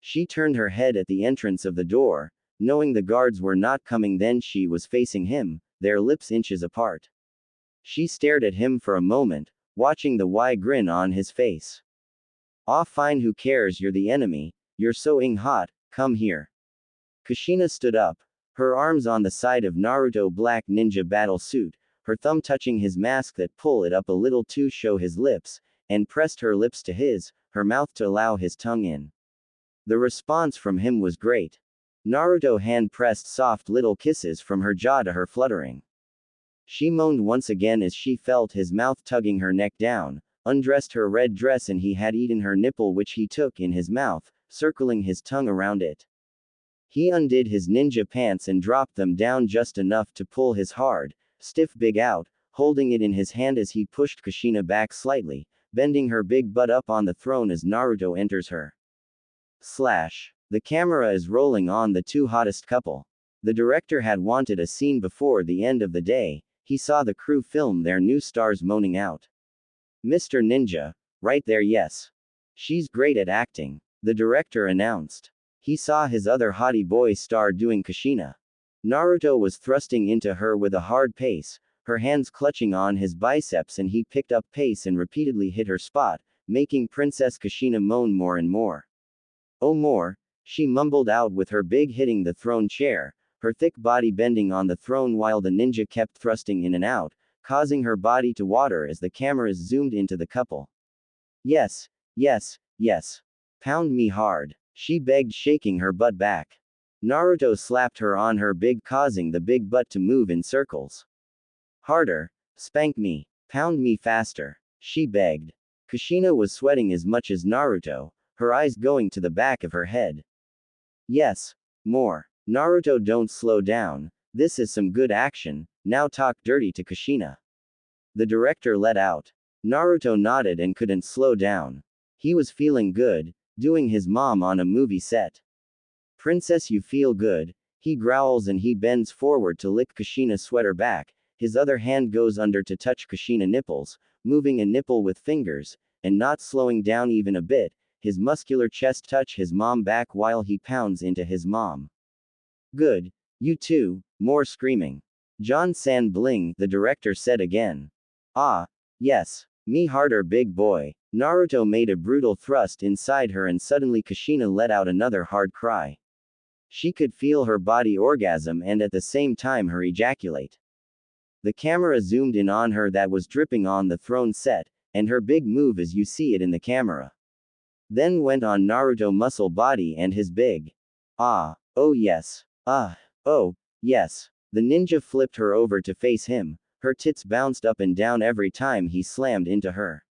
She turned her head at the entrance of the door, knowing the guards were not coming. Then she was facing him, their lips inches apart. She stared at him for a moment, watching the wide grin on his face. Ah, fine, who cares, you're the enemy. You're so hot, come here. Kushina stood up, her arms on the side of Naruto black ninja battle suit, her thumb touching his mask that pull it up a little to show his lips, and pressed her lips to his, her mouth to allow his tongue in. The response from him was great. Naruto hand pressed soft little kisses from her jaw to her fluttering. She moaned once again as she felt his mouth tugging her neck down, undressed her red dress and he had eaten her nipple which he took in his mouth, circling his tongue around it. He undid his ninja pants and dropped them down just enough to pull his hard, stiff big out, holding it in his hand as he pushed Kushina back slightly, bending her big butt up on the throne as Naruto enters her. Slash. The camera is rolling on the two hottest couple. The director had wanted a scene before the end of the day, he saw the crew film their new stars moaning out. Mr. Ninja, right there yes. She's great at acting, the director announced. He saw his other hottie boy star doing Kushina. Naruto was thrusting into her with a hard pace, her hands clutching on his biceps and he picked up pace and repeatedly hit her spot, making Princess Kushina moan more and more. Oh more, she mumbled out with her big hitting the throne chair, her thick body bending on the throne while the ninja kept thrusting in and out, causing her body to water as the cameras zoomed into the couple. Yes, yes, yes. Pound me hard, she begged shaking her butt back. Naruto slapped her on her big causing the big butt to move in circles. Harder, spank me, pound me faster, she begged. Kushina was sweating as much as Naruto, her eyes going to the back of her head. Yes, more. Naruto don't slow down, this is some good action, now talk dirty to Kushina. The director let out. Naruto nodded and couldn't slow down. He was feeling good, doing his mom on a movie set. Princess you feel good, he growls and he bends forward to lick Kushina's sweater back, his other hand goes under to touch Kushina nipples, moving a nipple with fingers, and not slowing down even a bit, his muscular chest touch his mom back while he pounds into his mom. Good. You too, more screaming. John San Bling, the director said again. Ah. Yes. Me harder big boy. Naruto made a brutal thrust inside her and suddenly Kushina let out another hard cry. She could feel her body orgasm and at the same time her ejaculate. The camera zoomed in on her that was dripping on the throne set, and her big move as you see it in the camera. Then went on Naruto muscle body and his big. Ah. Oh yes. Ah. Oh. Yes. The ninja flipped her over to face him, her tits bounced up and down every time he slammed into her.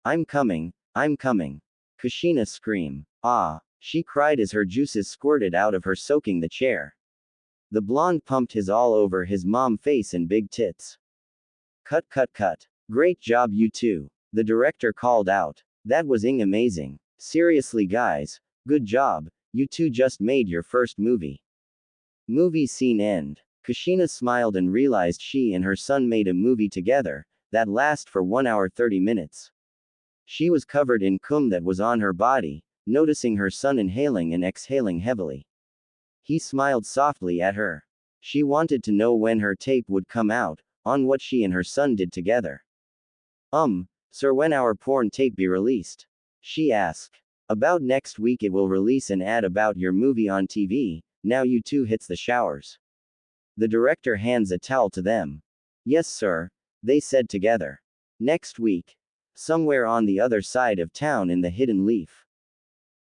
I'm coming. I'm coming. Kushina screamed. Ah. She cried as her juices squirted out of her soaking the chair. The blonde pumped his all over his mom face and big tits. Cut cut cut. Great job you two. The director called out. That was amazing. Seriously guys, good job, you two just made your first movie. Movie scene end. Kushina smiled and realized she and her son made a movie together, that last for 1 hour 30 minutes. She was covered in cum that was on her body, noticing her son inhaling and exhaling heavily. He smiled softly at her. She wanted to know when her tape would come out, on what she and her son did together. Sir, when our porn tape be released? She asked. About next week it will release an ad about your movie on TV, now you two hits the showers. The director hands a towel to them. Yes sir, they said together. Next week. Somewhere on the other side of town in the Hidden Leaf.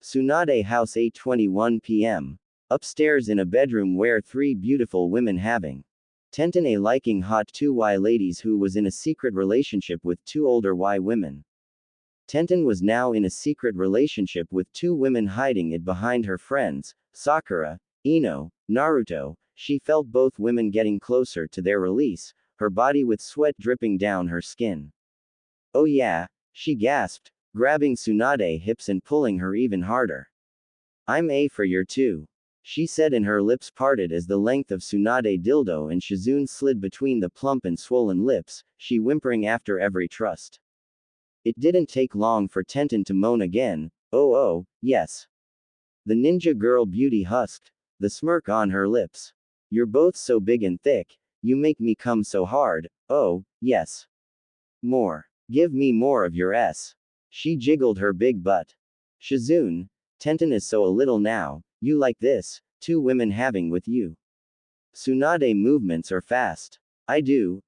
Tsunade House 8:21 p.m. Upstairs in a bedroom where 3 beautiful women having. Tenten a liking hot 2Y ladies who was in a secret relationship with 2 older Y women. Tenten was now in a secret relationship with 2 women hiding it behind her friends, Sakura, Ino, Naruto. She felt both women getting closer to their release, her body with sweat dripping down her skin. Oh yeah, she gasped, grabbing Tsunade hips and pulling her even harder. I'm a for your two. She said and her lips parted as the length of Tsunade dildo and Shizune slid between the plump and swollen lips, she whimpering after every thrust. It didn't take long for Tenten to moan again, oh, yes. The ninja girl beauty husked, the smirk on her lips. You're both so big and thick, you make me come so hard, oh, yes. More. Give me more of your S. She jiggled her big butt. Shizune, Tenten is so a little now, you like this, two women having with you. Tsunade movements are fast. I do,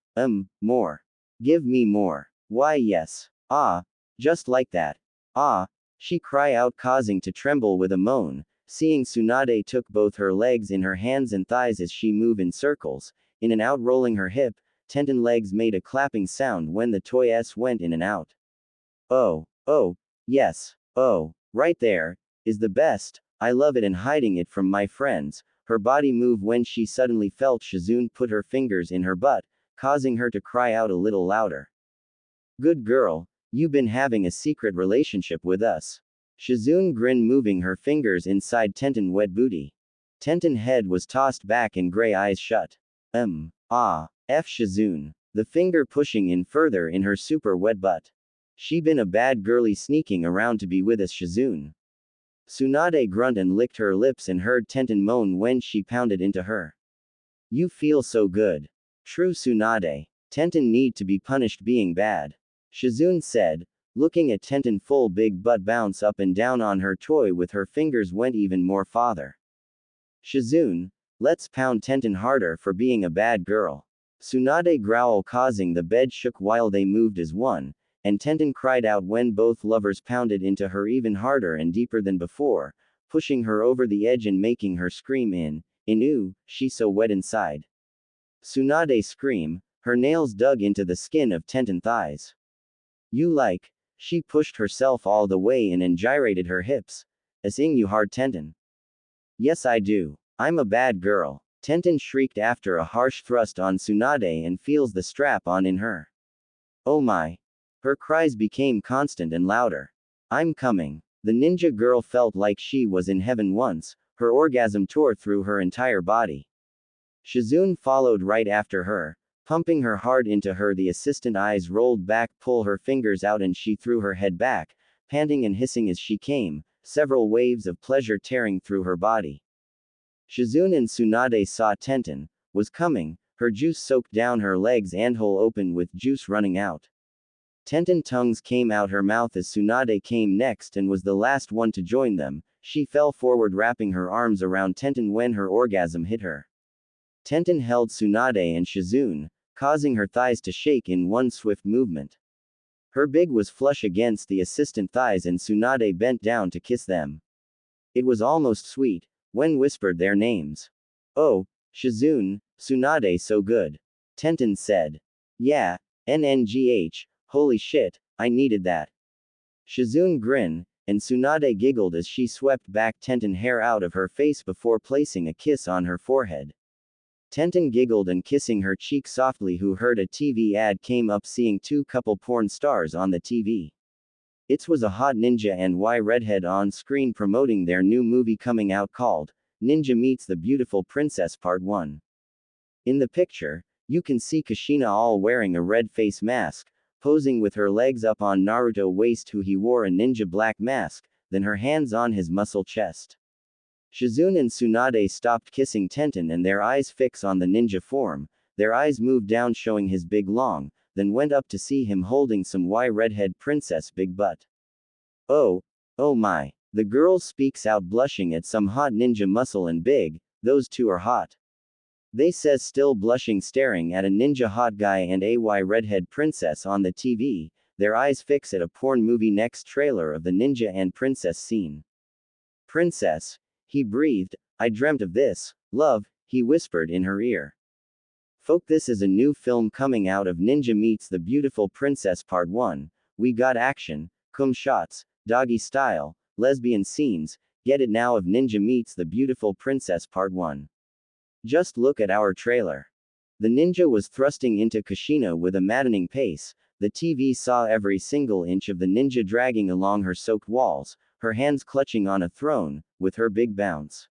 more. Give me more. Why yes. Ah, just like that. Ah, she cry out causing to tremble with a moan, seeing Tsunade took both her legs in her hands and thighs as she move in circles, in and out rolling her hip, Tenten legs made a clapping sound when the toy s went in and out. Oh, yes, oh, right there, is the best, I love it and hiding it from my friends, her body moved when she suddenly felt Shizune put her fingers in her butt, causing her to cry out a little louder. Good girl, you been having a secret relationship with us. Shizune grinned moving her fingers inside Tenten wet booty. Tenten head was tossed back and gray eyes shut. Shizune. The finger pushing in further in her super wet butt. She been a bad girly sneaking around to be with us Shizune. Tsunade grunt and licked her lips and heard Tenten moan when she pounded into her. You feel so good. True Tsunade. Tenten need to be punished being bad. Shizune said, looking at Tenten full big butt bounce up and down on her toy with her fingers went even more farther. Shizune, let's pound Tenten harder for being a bad girl. Tsunade growl causing the bed shook while they moved as one, and Tenten cried out when both lovers pounded into her even harder and deeper than before, pushing her over the edge and making her scream ooh, she's so wet inside. Tsunade scream, her nails dug into the skin of Tenten thighs. You like, she pushed herself all the way in and gyrated her hips. Asing you hard Tenten. Yes I do. I'm a bad girl. Tenten shrieked after a harsh thrust on Tsunade and feels the strap on in her. Oh my. Her cries became constant and louder. I'm coming. The ninja girl felt like she was in heaven once, her orgasm tore through her entire body. Shizune followed right after her, pumping her hard into her. The assistant eyes rolled back, pull her fingers out and she threw her head back, panting and hissing as she came, several waves of pleasure tearing through her body. Shizune and Tsunade saw Tenten was coming, her juice soaked down her legs and hole open with juice running out. Tenten tongues came out her mouth as Tsunade came next and was the last one to join them. She fell forward wrapping her arms around Tenten when her orgasm hit her. Tenten held Tsunade and Shizune, causing her thighs to shake in one swift movement. Her big was flush against the assistant thighs and Tsunade bent down to kiss them. It was almost sweet, when whispered their names. Oh, Shizune, Tsunade so good. Tenten said. Yeah, NNGH, holy shit, I needed that. Shizune grinned, and Tsunade giggled as she swept back Tenten hair out of her face before placing a kiss on her forehead. Tenten giggled and kissing her cheek softly. Who heard a TV ad came up seeing two couple porn stars on the TV. It was a hot ninja and redhead on screen promoting their new movie coming out called Ninja Meets the Beautiful Princess Part 1. In the picture, you can see Kushina all wearing a red face mask, posing with her legs up on Naruto waist who he wore a ninja black mask, then her hands on his muscle chest. Shizune and Tsunade stopped kissing Tenten and their eyes fix on the ninja form, their eyes moved down showing his big long, then went up to see him holding some redhead princess big butt. Oh my. The girl speaks out blushing at some hot ninja muscle and big, those two are hot. They says still blushing staring at a ninja hot guy and a redhead princess on the TV, their eyes fix at a porn movie next trailer of the ninja and princess scene. Princess, he breathed, I dreamt of this, love, he whispered in her ear. Folk, this is a new film coming out of Ninja Meets the Beautiful Princess Part 1, we got action, cum shots, doggy style, lesbian scenes, get it now of Ninja Meets the Beautiful Princess Part 1. Just look at our trailer. The ninja was thrusting into Kushina with a maddening pace, the TV saw every single inch of the ninja dragging along her soaked walls, her hands clutching on a throne, with her big bounce.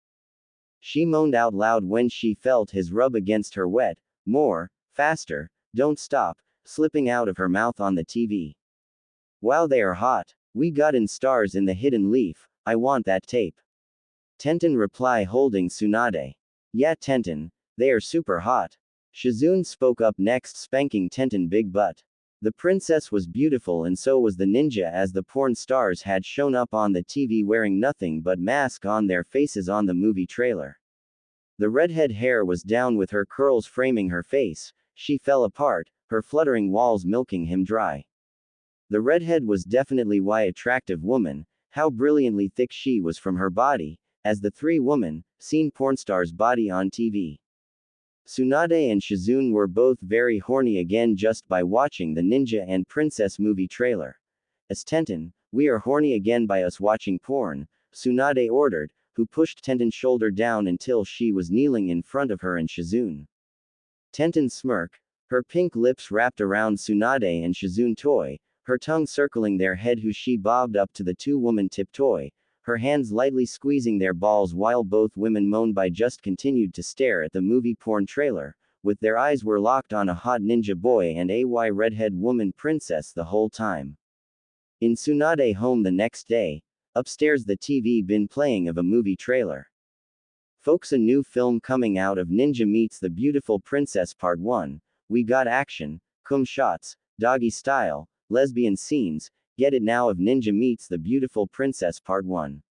She moaned out loud when she felt his rub against her wet, more, faster, don't stop, slipping out of her mouth on the TV. Wow, they are hot. We got in stars in the hidden leaf, I want that tape. Tenten reply holding Tsunade. Yeah Tenten, they are super hot. Shizune spoke up next spanking Tenten big butt. The princess was beautiful and so was the ninja, as the porn stars had shown up on the TV wearing nothing but mask on their faces on the movie trailer. The redhead hair was down with her curls framing her face, she fell apart, her fluttering walls milking him dry. The redhead was definitely why attractive woman, how brilliantly thick she was from her body, as the three women, seen porn star's body on TV. Tsunade and Shizune were both very horny again just by watching the ninja and princess movie trailer. As Tenten, we are horny again by us watching porn, Tsunade ordered, who pushed Tenten's shoulder down until she was kneeling in front of her and Shizune. Tenten smirked, her pink lips wrapped around Tsunade and Shizune toy, her tongue circling their head, who she bobbed up to the two-woman tip toy, her hands lightly squeezing their balls while both women moaned by just continued to stare at the movie porn trailer, with their eyes were locked on a hot ninja boy and a redhead woman princess the whole time. In Tsunade home the next day, upstairs the TV been playing of a movie trailer. Folks, a new film coming out of Ninja Meets the Beautiful Princess Part 1, we got action, cum shots, doggy style, lesbian scenes, get it now of Ninja Meets the Beautiful Princess Part 1.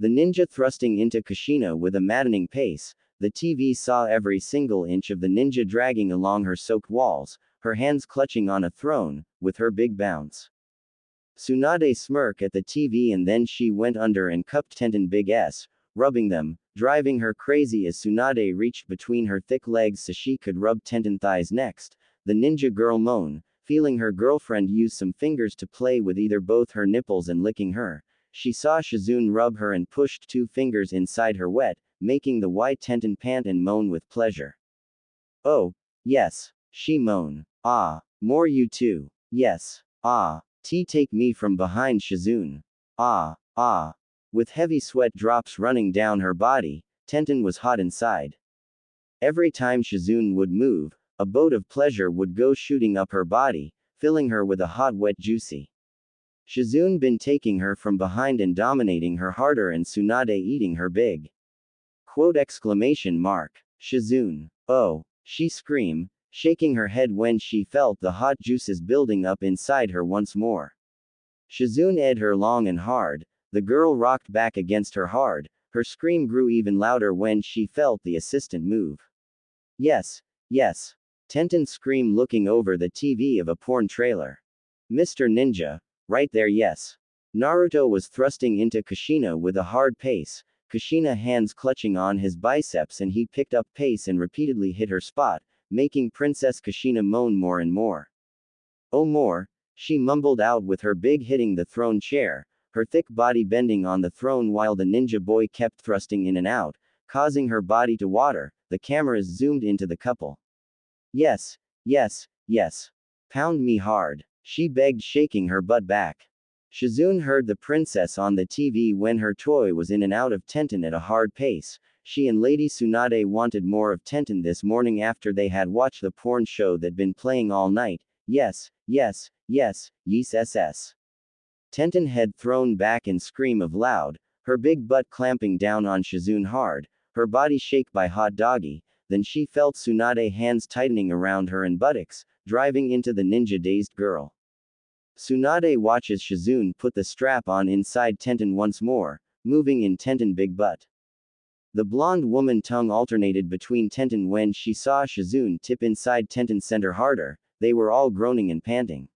The ninja thrusting into Kushina with a maddening pace, the TV saw every single inch of the ninja dragging along her soaked walls, her hands clutching on a throne, with her big bounce. Tsunade smirked at the TV and then she went under and cupped Tenten big S, rubbing them, driving her crazy as Tsunade reached between her thick legs so she could rub Tenten thighs next. The ninja girl moaned, feeling her girlfriend use some fingers to play with either both her nipples and licking her. She saw Shizune rub her and pushed two fingers inside her wet, making the white Tenten pant and moan with pleasure. Oh, yes, she moaned. Ah, more you too. Yes. Ah. Take me from behind Shizune. Ah, ah. With heavy sweat drops running down her body, Tenten was hot inside. Every time Shizune would move, a boat of pleasure would go shooting up her body, filling her with a hot wet juicy. Shizune been taking her from behind and dominating her harder and Tsunade eating her big. Quote exclamation mark. Shizune. Oh, she screamed, shaking her head when she felt the hot juices building up inside her once more. Shizune ed her long and hard, the girl rocked back against her hard, her scream grew even louder when she felt the assistant move. Yes, yes. Tenten screamed looking over the TV of a porn trailer. Mr. Ninja, right there, yes. Naruto was thrusting into Kushina with a hard pace, Kushina hands clutching on his biceps, and he picked up pace and repeatedly hit her spot, making Princess Kushina moan more and more. Oh, more, she mumbled out with her big hitting the throne chair, her thick body bending on the throne while the ninja boy kept thrusting in and out, causing her body to water. The cameras zoomed into the couple. Yes, yes, yes. Pound me hard, she begged, shaking her butt back. Shizune heard the princess on the TV when her toy was in and out of Tenten at a hard pace. She and Lady Tsunade wanted more of Tenten this morning after they had watched the porn show that'd been playing all night. Yes, yes, yes, yes, SS. Tenten had thrown back and scream of loud, her big butt clamping down on Shizune hard, her body shake by hot doggy. Then she felt Tsunade hands tightening around her and buttocks, driving into the ninja dazed girl. Tsunade watches Shizune put the strap on inside Tenten once more, moving in Tenten big butt. The blonde woman tongue alternated between Tenten when she saw Shizune tip inside Tenten's center harder. They were all groaning and panting.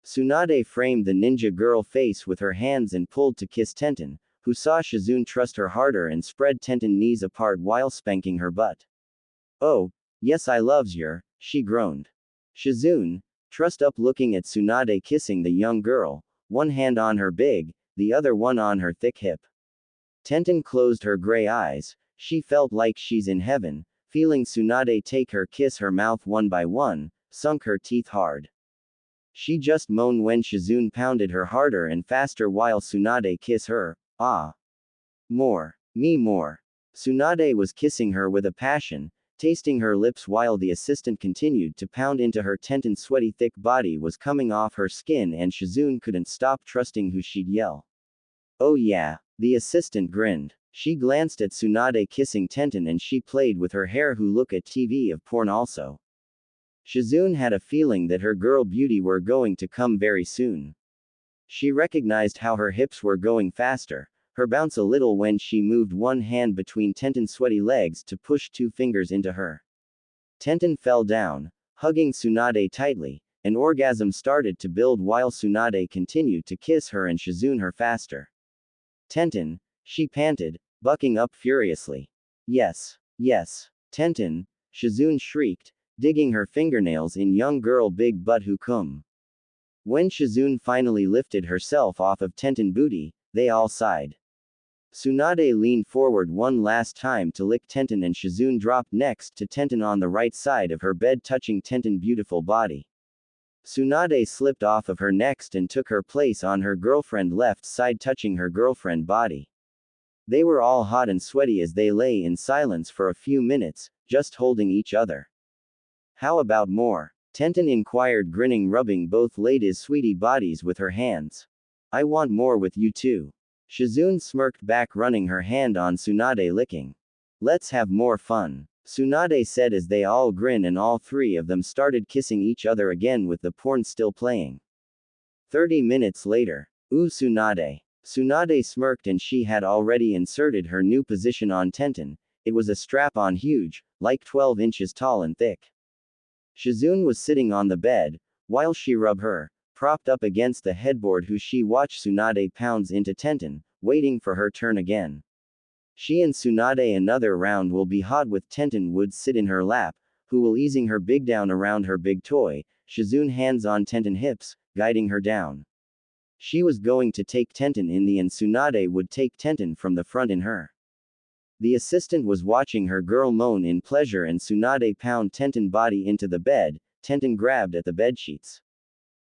Tsunade framed the ninja girl face with her hands and pulled to kiss Tenten, who saw Shizune trust her harder and spread Tenten's knees apart while spanking her butt. Oh, yes, I loves yer, she groaned. Shizune, trussed up looking at Tsunade kissing the young girl, one hand on her big, the other one on her thick hip. Tenten closed her gray eyes, she felt like she's in heaven, feeling Tsunade take her kiss her mouth one by one, sunk her teeth hard. She just moaned when Shizune pounded her harder and faster while Tsunade kiss her. Ah. More. Me more. Tsunade was kissing her with a passion, tasting her lips while the assistant continued to pound into her. Tenten's sweaty thick body was coming off her skin and Shizune couldn't stop trusting who she'd yell. Oh yeah, the assistant grinned. She glanced at Tsunade kissing Tenten and she played with her hair. Who look at TV of porn also. Shizune had a feeling that her girl beauty were going to come very soon. She recognized how her hips were going faster, her bounce a little when she moved one hand between Tenten's sweaty legs to push two fingers into her. Tenten fell down, hugging Tsunade tightly. An orgasm started to build while Tsunade continued to kiss her and Shizune her faster. Tenten, she panted, bucking up furiously. Yes, yes, Tenten, Shizune shrieked, digging her fingernails in young girl big butt who come. When Shizune finally lifted herself off of Tenten booty, they all sighed. Tsunade leaned forward one last time to lick Tenten and Shizune dropped next to Tenten on the right side of her bed touching Tenten's beautiful body. Tsunade slipped off of her next and took her place on her girlfriend left side touching her girlfriend body. They were all hot and sweaty as they lay in silence for a few minutes, just holding each other. How about more? Tenten inquired grinning rubbing both ladies' sweetie bodies with her hands. I want more with you too. Shizune smirked back running her hand on Tsunade licking. Let's have more fun. Tsunade said as they all grinned and all three of them started kissing each other again with the porn still playing. 30 minutes later. Ooh Tsunade. Tsunade smirked and she had already inserted her new position on Tenten. It was a strap-on huge, like 12 inches tall and thick. Shizune was sitting on the bed, while she rubbed her, propped up against the headboard who she watched Tsunade pounds into Tenten, waiting for her turn again. She and Tsunade another round will be hot with Tenten would sit in her lap, who will easing her big down around her big toy, Shizune hands on Tenten hips, guiding her down. She was going to take Tenten in the and Tsunade would take Tenten from the front in her. The assistant was watching her girl moan in pleasure and Tsunade pound Tenten body into the bed, Tenten grabbed at the bedsheets.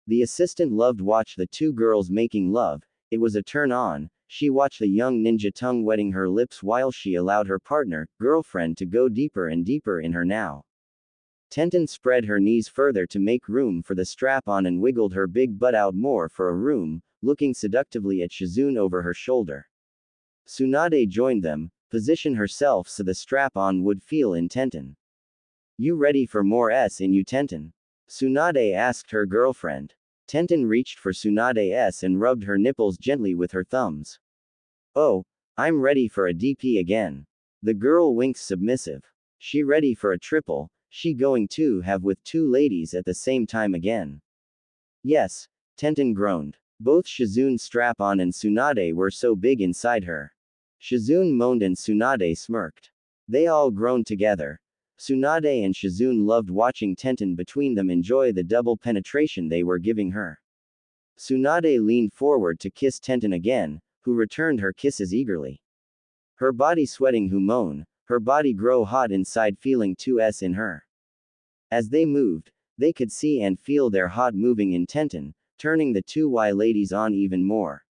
The assistant loved watch the two girls making love, it was a turn on, she watched the young ninja tongue wetting her lips while she allowed her partner, girlfriend to go deeper and deeper in her now. Tenten spread her knees further to make room for the strap-on and wiggled her big butt out more for a room, looking seductively at Shizune over her shoulder. Tsunade joined them, position herself so the strap-on would feel in Tenten. You ready for more S in you Tenten? Tsunade asked her girlfriend. Tenten reached for Tsunade's and rubbed her nipples gently with her thumbs. Oh, I'm ready for a DP again. The girl winked submissive. She ready for a triple, she going to have with two ladies at the same time again. Yes, Tenten groaned. Both Shizune's strap-on and Tsunade were so big inside her. Shizune moaned and Tsunade smirked. They all groaned together. Tsunade and Shizune loved watching Tenten between them enjoy the double penetration they were giving her. Tsunade leaned forward to kiss Tenten again, who returned her kisses eagerly. Her body sweating who moan, her body grow hot inside feeling 2S in her. As they moved, they could see and feel their hot moving in Tenten, turning the two Y ladies on even more.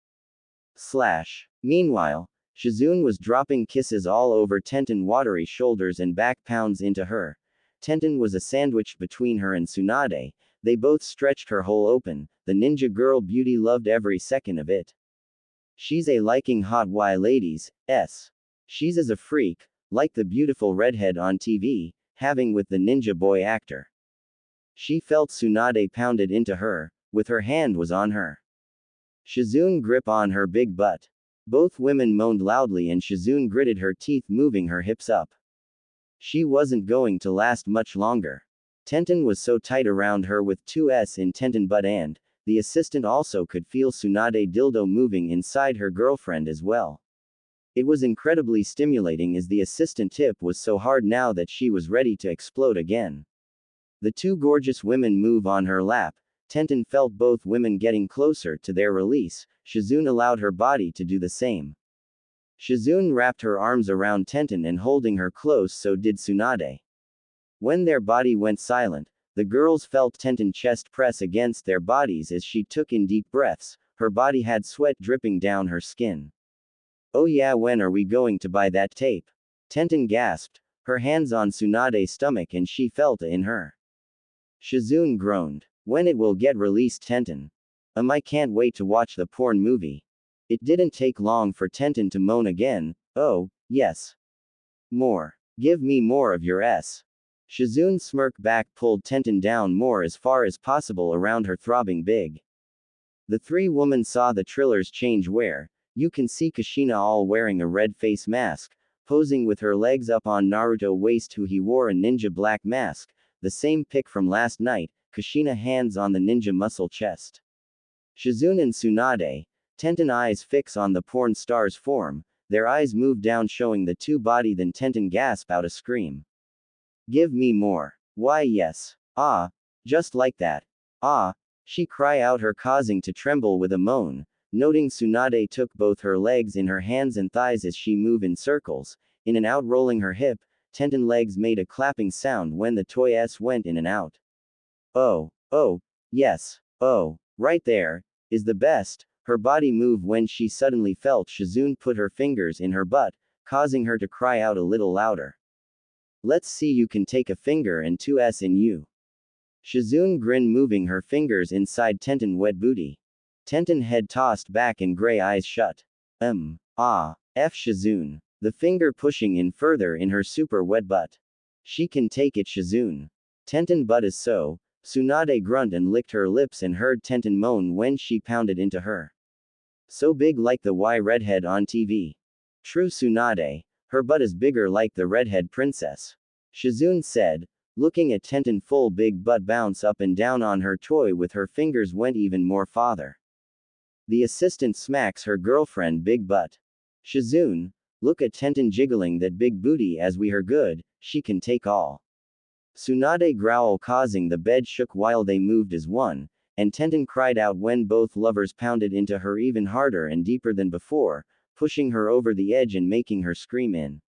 Meanwhile, Shizune was dropping kisses all over Tenten watery shoulders and back pounds into her. Tenten was a sandwich between her and Tsunade, they both stretched her hole open, the ninja girl beauty loved every second of it. She's a liking hot Y ladies, s. She's as a freak, like the beautiful redhead on TV, having with the ninja boy actor. She felt Tsunade pounded into her, with her hand was on her. Shizune grip on her big butt. Both women moaned loudly and Shizune gritted her teeth moving her hips up. She wasn't going to last much longer. Tenten was so tight around her with 2S in Tenten butt and, the assistant also could feel Tsunade dildo moving inside her girlfriend as well. It was incredibly stimulating as the assistant tip was so hard now that she was ready to explode again. The two gorgeous women move on her lap. Tenten felt both women getting closer to their release, Shizune allowed her body to do the same. Shizune wrapped her arms around Tenten and holding her close so did Tsunade. When their body went silent, the girls felt Tenten chest press against their bodies as she took in deep breaths, her body had sweat dripping down her skin. Oh yeah, when are we going to buy that tape? Tenten gasped, her hands on Tsunade's stomach and she felt it in her. Shizune groaned. When it will get released Tenten? I can't wait to watch the porn movie. It didn't take long for Tenten to moan again, oh, yes. More. Give me more of your S. Shizune smirked back, pulled Tenten down more as far as possible around her throbbing big. The three women saw the trillers change where, you can see Kushina all wearing a red face mask, posing with her legs up on Naruto waist who he wore a ninja black mask, the same pic from last night, Kushina hands on the ninja muscle chest. Shizune and Tsunade, Tenten eyes fix on the porn star's form, their eyes move down showing the two body then Tenten gasp out a scream. Give me more. Why yes. Ah. Just like that. Ah. She cry out her causing to tremble with a moan, noting Tsunade took both her legs in her hands and thighs as she move in circles, in and out rolling her hip, Tenten legs made a clapping sound when the toy s went in and out. Oh. Oh. Yes. Oh. Right there. Is the best. Her body moved when she suddenly felt Shizune put her fingers in her butt, causing her to cry out a little louder. Let's see you can take a finger and 2s in you. Shizune grinned moving her fingers inside Tenten wet booty. Tenten head tossed back and gray eyes shut. Ah. F Shizune. The finger pushing in further in her super wet butt. She can take it Shizune. Tenten butt is so. Tsunade grunt and licked her lips and heard Tenten moan when she pounded into her. So big like the Y redhead on TV. True Tsunade. Her butt is bigger like the redhead princess. Shizune said, looking at Tenten full big butt bounce up and down on her toy with her fingers went even more farther. The assistant smacks her girlfriend big butt. Shizune, look at Tenten jiggling that big booty as we her good, she can take all. Tsunade growl causing the bed shook while they moved as one, and Tenten cried out when both lovers pounded into her even harder and deeper than before, pushing her over the edge and making her scream in.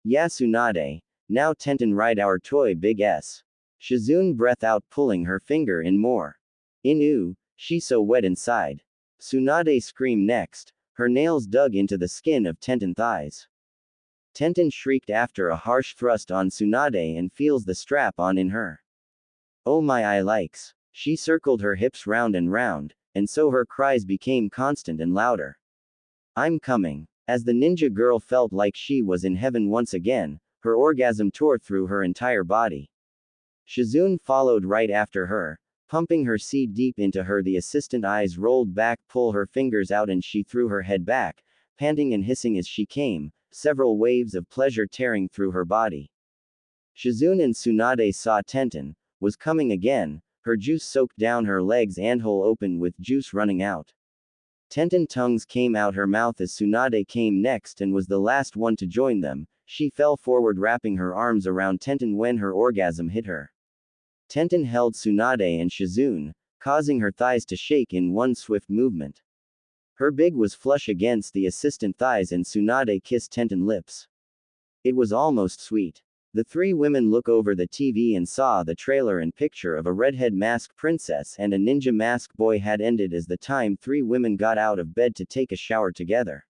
Yeah Tsunade, now Tenten ride our toy big S. Shizune breath out pulling her finger in more. Inu, she so wet inside. Tsunade screamed next, her nails dug into the skin of Tenten thighs. Tenten shrieked after a harsh thrust on Tsunade and feels the strap on in her. Oh my I likes. She circled her hips round and so her cries became constant and louder. I'm coming. As the ninja girl felt like she was in heaven once again, her orgasm tore through her entire body. Shizune followed right after her, pumping her seed deep into her. The assistant eyes rolled back, pull her fingers out and she threw her head back, panting and hissing as she came, several waves of pleasure tearing through her body. Shizune and Tsunade saw Tenten was coming again, her juice soaked down her legs and hole open with juice running out. Tenten tongues came out her mouth as Tsunade came next and was the last one to join them. She fell forward wrapping her arms around Tenten when her orgasm hit her. Tenten held Tsunade and Shizune, causing her thighs to shake in one swift movement. Her big was flush against the assistant thighs and Tsunade kissed Tenten lips. It was almost sweet. The three women look over the TV and saw the trailer and picture of a redhead masked princess and a ninja mask boy had ended as the time three women got out of bed to take a shower together.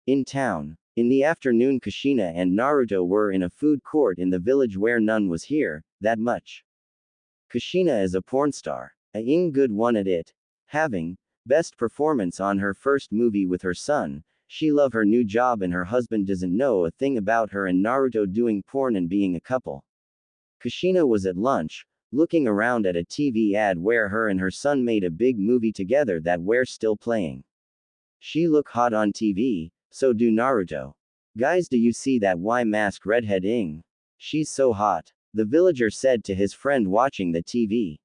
In town. In the afternoon Kushina and Naruto were in a food court in the village where none was here, that much. Kushina is a porn star. A good one at it. Having best performance on her first movie with her son, she love her new job and her husband doesn't know a thing about her and Naruto doing porn and being a couple. Kushina was at lunch, looking around at a TV ad where her and her son made a big movie together that we're still playing. She look hot on TV, so do Naruto. Guys, do you see that Y mask redhead She's so hot. The villager said to his friend watching the TV.